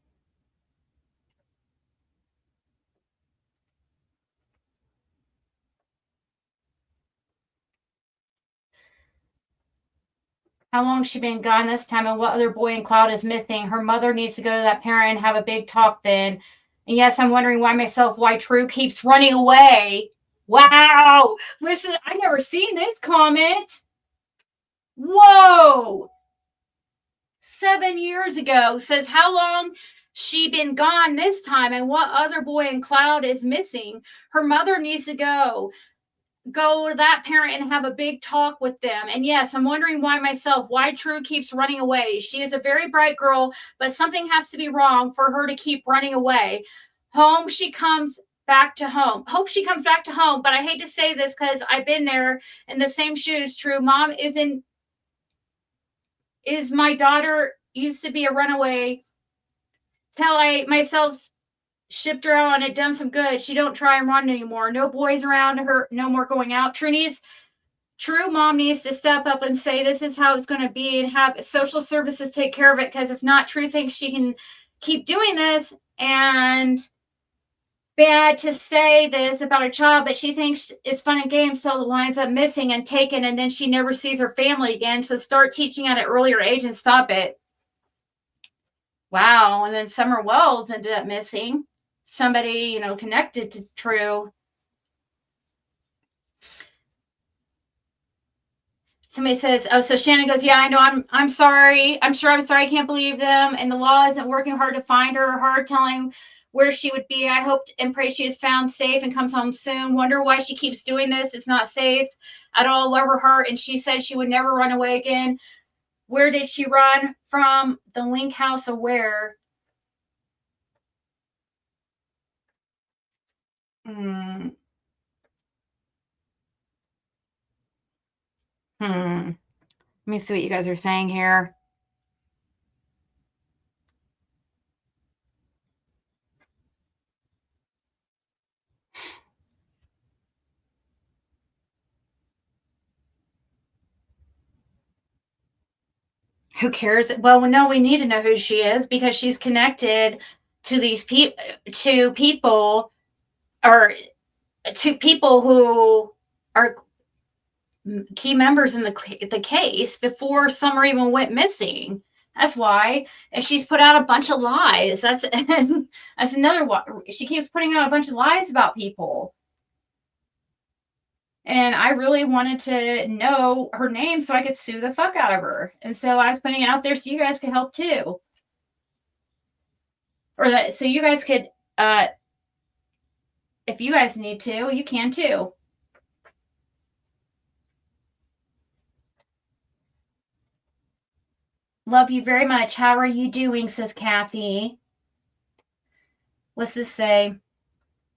How long has she been gone this time, and what other boy in Cloud is missing? Her mother needs to go to that parent and have a big talk then. And yes, I'm wondering why True keeps running away. Wow. Listen, I never seen this comment. Whoa. 7 years ago. Says how long she been gone this time and what other boy in Cloud is missing. Her mother needs to go to that parent and have a big talk with them. And yes, I'm wondering why True keeps running away. She is a very bright girl, but something has to be wrong for her to keep running away. Hope she comes back to home. But I hate to say this because I've been there in the same shoes. True, mom is my daughter used to be a runaway. Till I myself shipped her out and it done some good. She don't try and run anymore. No boys around her. No more going out. True mom needs to step up and say this is how it's going to be and have social services take care of it. Because if not, True thinks she can keep doing this. And bad to say this about a child, but she thinks it's fun and games till it winds up missing and taken, and then she never sees her family again. So start teaching at an earlier age and stop it. Wow. And then Summer Wells ended up missing. Somebody, connected to True. Somebody says, oh, so Shannon goes, yeah, I know. I'm sorry. I'm sorry. I can't believe them. And the law isn't working hard to find her, hard telling where she would be. I hope and pray she is found safe and comes home soon. Wonder why she keeps doing this. It's not safe at all. Love her heart. And she said she would never run away again. Where did she run from? The Link House or where? Let me see what you guys are saying here. Who cares? Well, no, we need to know who she is because she's connected to these people who are key members in the case before Summer even went missing. That's why. And she's put out a bunch of lies. That's another one. She keeps putting out a bunch of lies about people. And I really wanted to know her name so I could sue the fuck out of her. And so I was putting it out there so you guys could help too. So you guys could, if you guys need to, you can too. Love you very much. How are you doing, says Kathy. What's this say?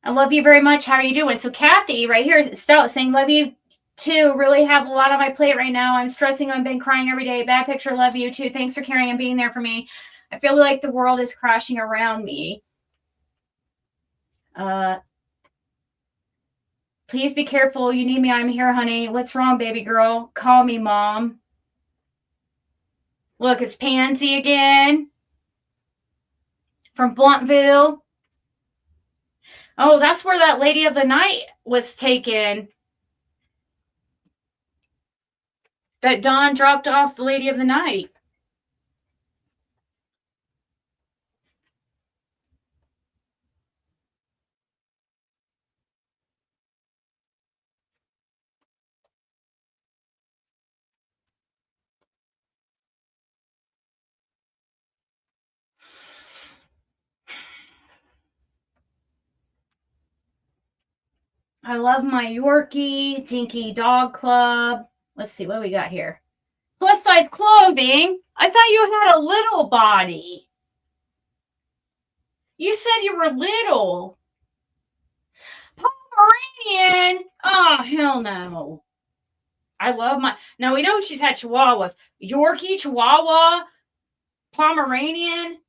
I love you very much. How are you doing? So Kathy right here, Stout saying, love you too. Really have a lot on my plate right now. I'm stressing. I've been crying every day. Bad picture. Love you too. Thanks for caring and being there for me. I feel like the world is crashing around me. Please be careful. You need me. I'm here, honey. What's wrong, baby girl? Call me, mom. Look, it's Pansy again from Bluntville. Oh, that's where that lady of the night was taken. That Dawn dropped off the lady of the night. I love my Yorkie, Dinky Dog Club. Let's see what we got here. Plus size clothing. I thought you had a little body. You said you were little. Pomeranian. Oh, hell no. I love my. Now we know she's had Chihuahuas. Yorkie, Chihuahua, Pomeranian.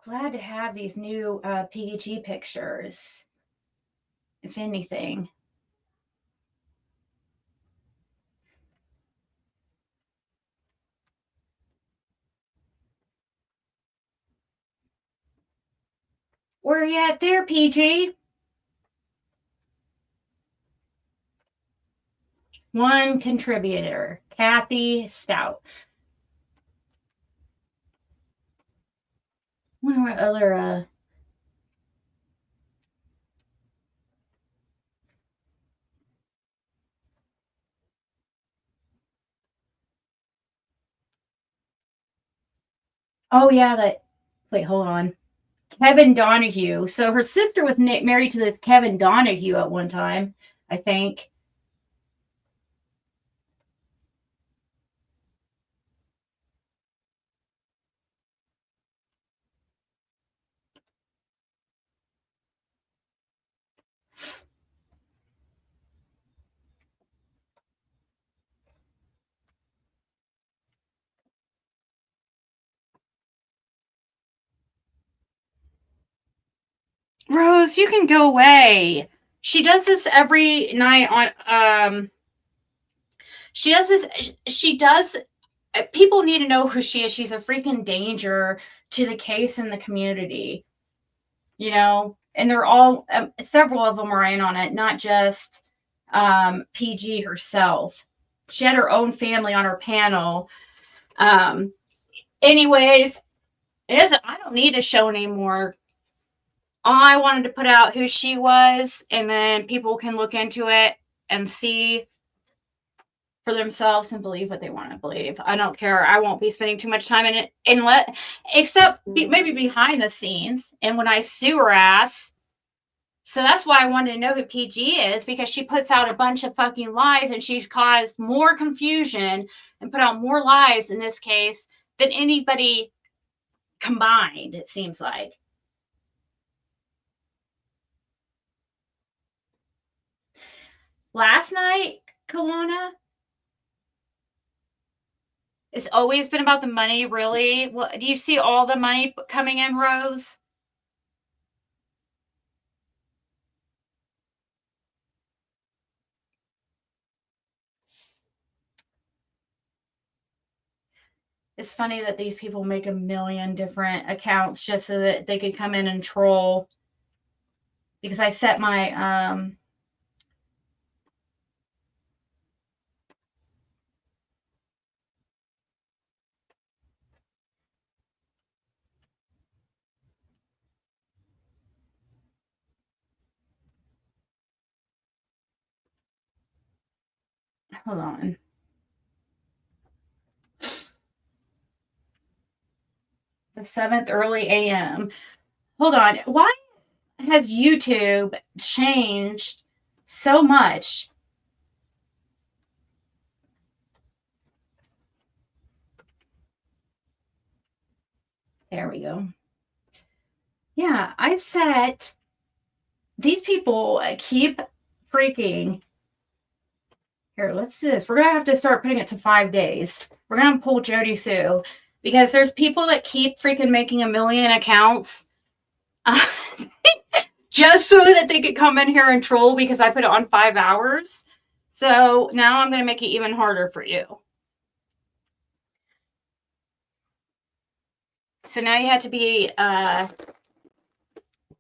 Glad to have these new PG pictures, if anything. Where you at there, PG? One contributor, Kathy Stout. I wonder what other oh yeah, that wait, hold on. Kevin Donahue. So her sister was married to this Kevin Donahue at one time, I think. Rose, you can go away. She does this every night on she does this she does people need to know who she is. She's a freaking danger to the case in the community. You know, and they're all several of them are in on it, not just PG herself. She had her own family on her panel. Anyways, I don't need to show anymore. I wanted to put out who she was, and then people can look into it and see for themselves and believe what they want to believe. I don't care. I won't be spending too much time in it, except maybe behind the scenes. And when I sue her ass, so that's why I wanted to know who PG is, because she puts out a bunch of fucking lies, and she's caused more confusion and put out more lies in this case than anybody combined, it seems like. Last night, Kawana, it's always been about the money, really. What, do you see all the money coming in, Rose? It's funny that these people make a million different accounts just so that they could come in and troll. Because I set my hold on. The 7th early AM. Hold on. Why has YouTube changed so much? There we go. Yeah, I set these people keep freaking. Here, let's do this. We're going to have to start putting it to 5 days. We're going to pull Jody Sue because there's people that keep freaking making a million accounts just so that they could come in here and troll because I put it on 5 hours. So now I'm going to make it even harder for you. So now you have to be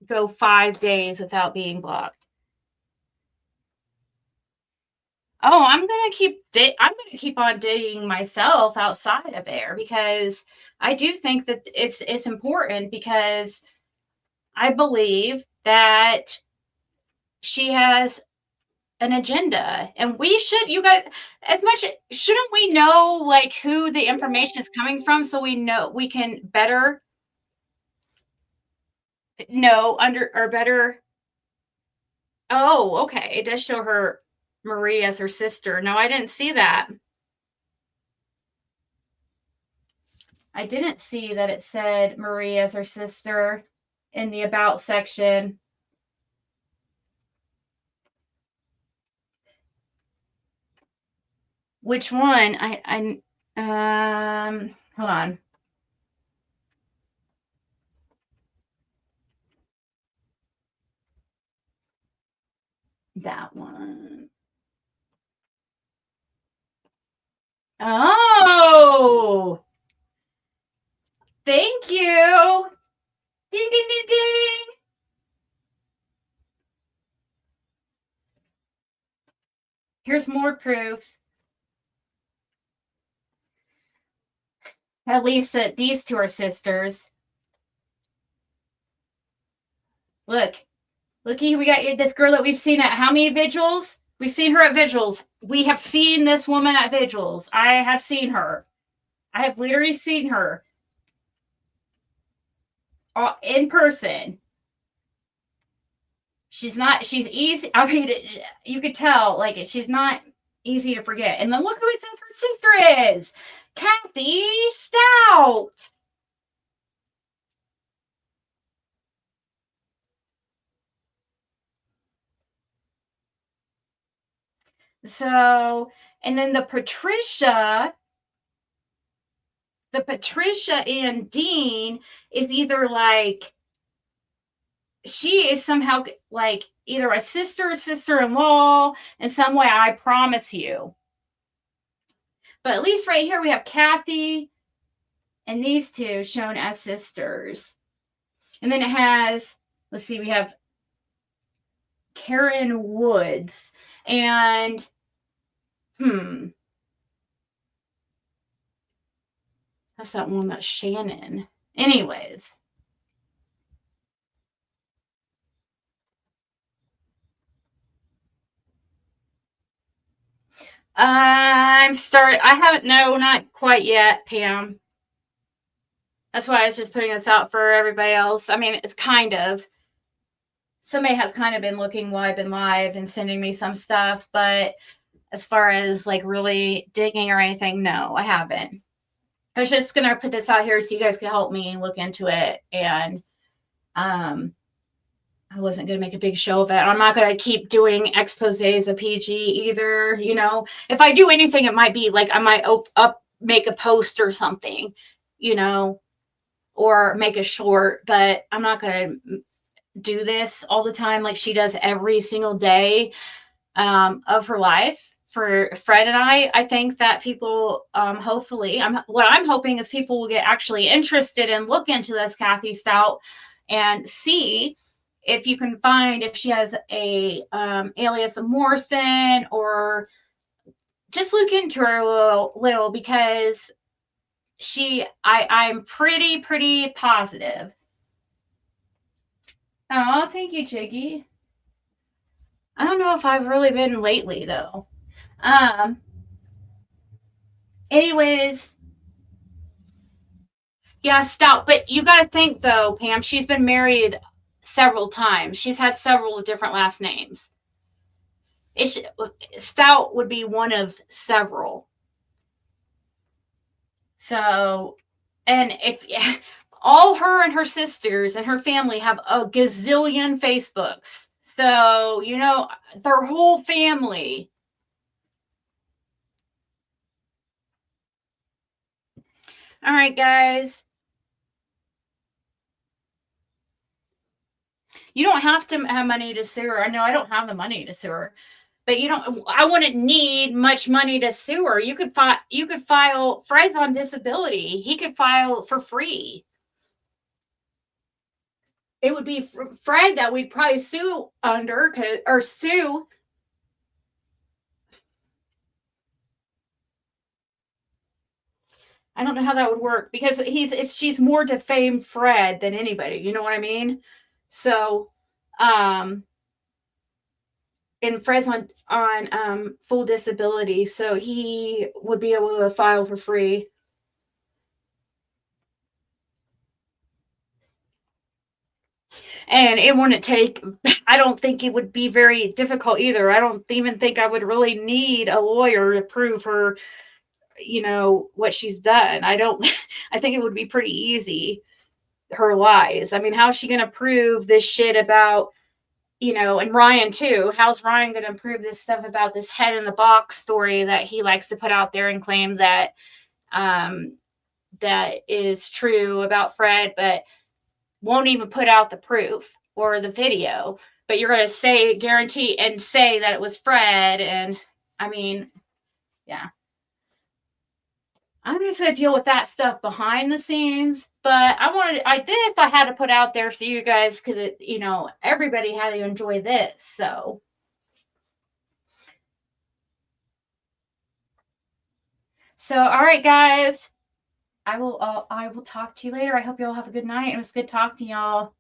go 5 days without being blocked. Oh, I'm gonna keep on digging myself outside of there because I do think that it's important because I believe that she has an agenda, and we should, you guys, as much shouldn't we know like who the information is coming from so we know we can better know under or better. Oh, okay, it does show her Marie as her sister. No, I didn't see that. I didn't see that it said Marie as her sister in the about section. Which one? Hold on. That one. Oh, thank you. Ding, ding, ding, ding. Here's more proof. At least that these two are sisters. Look. Looky, we got this girl that we've seen at how many vigils? We've seen her at vigils. We have seen this woman at vigils. I have seen her. I have literally seen her in person. She's easy. I mean, you could tell, like, she's not easy to forget. And then look who it says her sister is. Kathy Stout. So, and then the Patricia and Dean is either like, she is somehow like either a sister or sister-in-law in some way, I promise you. But at least right here we have Kathy and these two shown as sisters. And then it has, let's see, we have Karen Woods and that's that one, that's Shannon. Anyways. I haven't, no, not quite yet, Pam. That's why I was just putting this out for everybody else. I mean, it's kind of. Somebody has kind of been looking while I've been live and sending me some stuff, but as far as like really digging or anything, no, I haven't. I was just going to put this out here so you guys can help me look into it. And I wasn't going to make a big show of it. I'm not going to keep doing exposés of PG either. You know, if I do anything, it might be like I might make a post or something, you know, or make a short, but I'm not going to do this all the time like she does every single day of her life. For Fred and I think that people, hopefully, what I'm hoping is people will get actually interested and look into this Kathy Stout and see if you can find if she has a alias of Morrison, or just look into her a little because I'm pretty positive. Oh, thank you, Jiggy. I don't know if I've really been lately though. Anyways, yeah, Stout. But you got to think though, Pam, she's been married several times. She's had several different last names. Stout would be one of several. So, and if all her and her sisters and her family have a gazillion Facebooks. So, you know, their whole family. All right, guys. You don't have to have money to sue her. I know I don't have the money to sue her, but I wouldn't need much money to sue her. You could file. Fred's on disability. He could file for free. It would be Fred that we'd probably sue under, or sue. I don't know how that would work because she's more defamed Fred than anybody. You know what I mean? So, and Fred's on full disability, so he would be able to file for free. And it wouldn't take, I don't think it would be very difficult either. I don't even think I would really need a lawyer to prove her, you know, what she's done. I think it would be pretty easy, her lies. I mean, how's she going to prove this shit about, you know, and Ryan too? How's Ryan going to prove this stuff about this head in the box story that he likes to put out there and claim that that is true about Fred, but won't even put out the proof or the video? But you're going to guarantee and say that it was Fred. And I mean, yeah. I'm just going to deal with that stuff behind the scenes, but I had to put out there so you guys could, you know, everybody had to enjoy this. So So, all right, guys. I will talk to you later. I hope you all have a good night. It was good talking to y'all.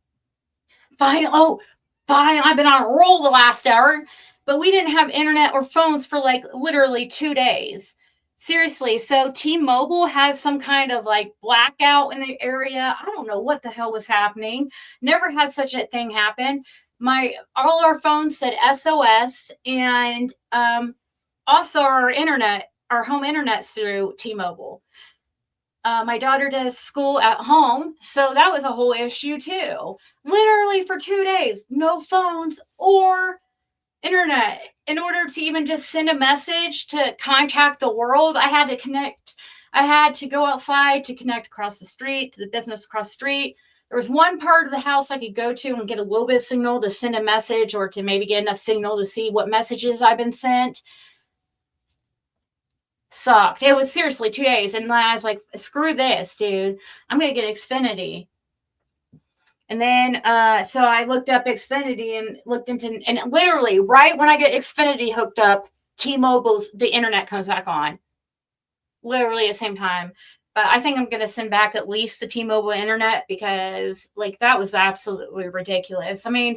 Fine. Oh, fine. I've been on a roll the last hour, but we didn't have internet or phones for like literally 2 days. Seriously. So T-Mobile has some kind of like blackout in the area. I don't know what the hell was happening. Never had such a thing happen. All our phones said SOS, and also our home internet's through T-Mobile. My daughter does school at home, so that was a whole issue too. Literally for 2 days, no phones or internet. In order to even just send a message to contact the world, I had to connect. I had to go outside to connect across the street to the business across the street. There was one part of the house I could go to and get a little bit of signal to send a message, or to maybe get enough signal to see what messages I've been sent. Sucked. It was seriously 2 days, and I was like, screw this, dude. I'm gonna get Xfinity. And then so I looked up Xfinity and looked into, and literally right when I get Xfinity hooked up, the internet comes back on. Literally at the same time. But I think I'm gonna send back at least the T-Mobile internet, because like that was absolutely ridiculous. I mean,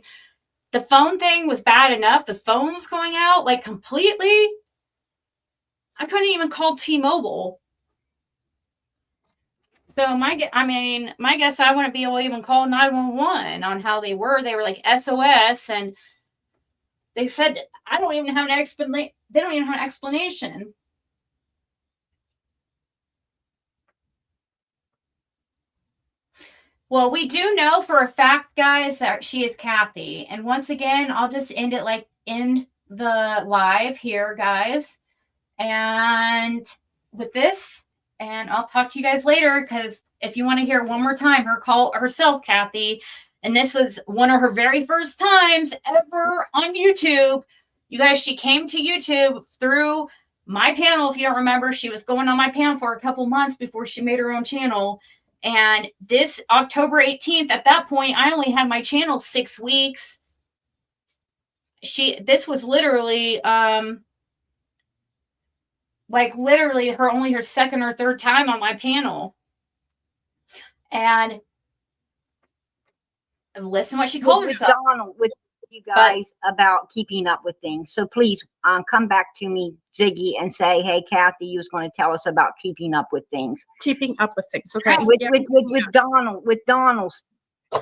the phone thing was bad enough. The phone was going out like completely. I couldn't even call T-Mobile. So my guess, I wouldn't be able to even call 911 on how they were. They were like SOS, and they said I don't even have an explanation. They don't even have an explanation. Well, we do know for a fact, guys, that she is Kathy. And once again, I'll just end the live here, guys. And with this, and I'll talk to you guys later, because if you want to hear one more time her call herself Kathy, and this was one of her very first times ever on YouTube. You guys, she came to YouTube through my panel. If you don't remember, she was going on my panel for a couple months before she made her own channel. And this October 18th, at that point, I only had my channel 6 weeks. This was literally her second or third time on my panel. And listen what she called herself. Donald, with you guys about keeping up with things. So please come back to me, Ziggy, and say, hey, Kathy, you was going to tell us about keeping up with things. Keeping up with things. Okay. With Donald's.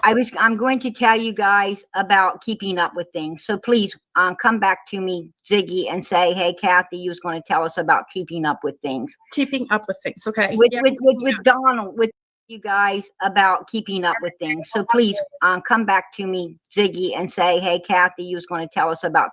I'm going to tell you guys about keeping up with things. So please come back to me, Ziggy, and say, hey, Kathy, you was going to tell us about keeping up with things. Keeping up with things. Okay. With Donald, with you guys about keeping up with things. So please come back to me, Ziggy, and say, hey, Kathy, you was going to tell us about